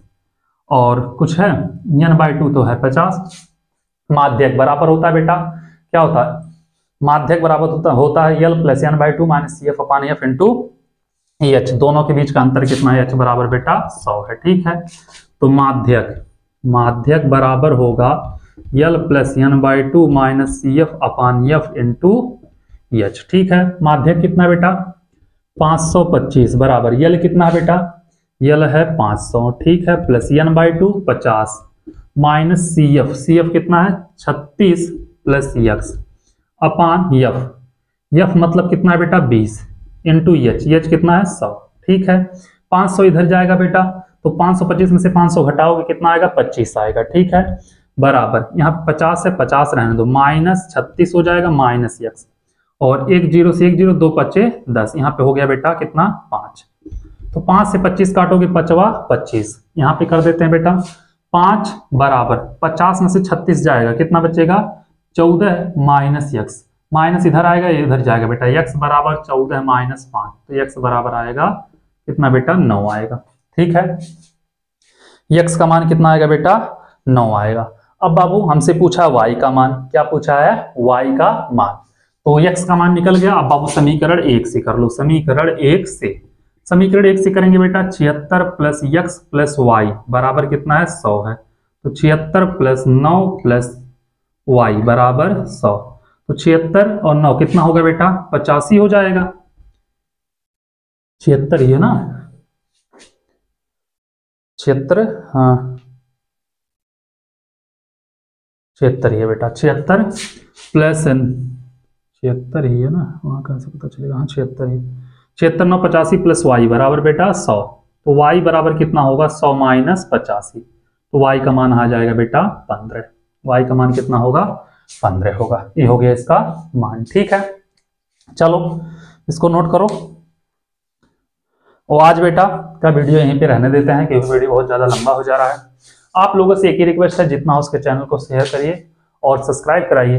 और कुछ है n/2 तो है 50। माध्यक बराबर होता है बेटा, क्या होता है, माध्यक बराबर होता है l plus n by two minus c f अपान एफ इंटू एच। दोनों के बीच का अंतर कितना है? एच बराबर बेटा 100 है। ठीक है, तो माध्यक बराबर होगा l plus n by two minus c f अपान एफ इंटू एच। ठीक है, माध्यक कितना बेटा? 525 बराबर यल कितना है बेटा? यल है 500। ठीक है, plus n by two 50 minus c f कितना है? 36 प्लस एक्स अपान एफ मतलब कितना है बेटा? 20 इंटू एच कितना है? 100। ठीक है, 500 इधर जाएगा बेटा, तो 525 में से 500 घटाओगे कितना आएगा? 25 आएगा। ठीक है, बराबर यहाँ 50 से 50 रहने दो, माइनस 36 हो जाएगा माइनस एक्स, और एक जीरो से एक जीरो, 2 पच्चे 10, यहाँ पे हो गया बेटा कितना? 5। तो 5 से 25 काटोगे, 5वां 25, यहाँ पे कर देते हैं बेटा 5 बराबर 50 में से 36 जाएगा, कितना बचेगा? 14 माइनस एक्स, माइनस इधर आएगा इधर जाएगा बेटा, एक्स बराबर 14 माइनस 5, तो एक्स बराबर आएगा कितना बेटा? 9 आएगा। ठीक है, एक्स का मान कितना आएगा बेटा? 9 आएगा। अब बाबू हमसे पूछा वाई का मान, क्या पूछा है? वाई का मान। तो एक्स का मान निकल गया। अब बाबू समीकरण 1 से कर लो, समीकरण 1 से करेंगे बेटा 76 प्लस एक्स प्लस वाई बराबर कितना है? 100 है। तो 76 प्लस 9 प्लस वाई बराबर 100, तो 76 और 9 कितना होगा बेटा? 85 हो जाएगा। 76 ही है ना? 76, हाँ 76 ही है बेटा। 76 प्लस 76 ही है ना, वहां कहां से पता चलेगा? हाँ 76 ही। 76 9 85 प्लस वाई बराबर बेटा 100, तो वाई बराबर कितना होगा? 100 माइनस 85, तो वाई का मान आ जाएगा बेटा 15। वाई का मान कितना होगा? 15 होगा। ये हो गया इसका मान। ठीक है, चलो इसको नोट करो। और आज बेटा का वीडियो यहीं पे रहने देते हैं, क्योंकि वीडियो बहुत ज्यादा लंबा हो जा रहा है। आप लोगों से एक ही रिक्वेस्ट है, जितना हो उसके चैनल को शेयर करिए और सब्सक्राइब कराइए।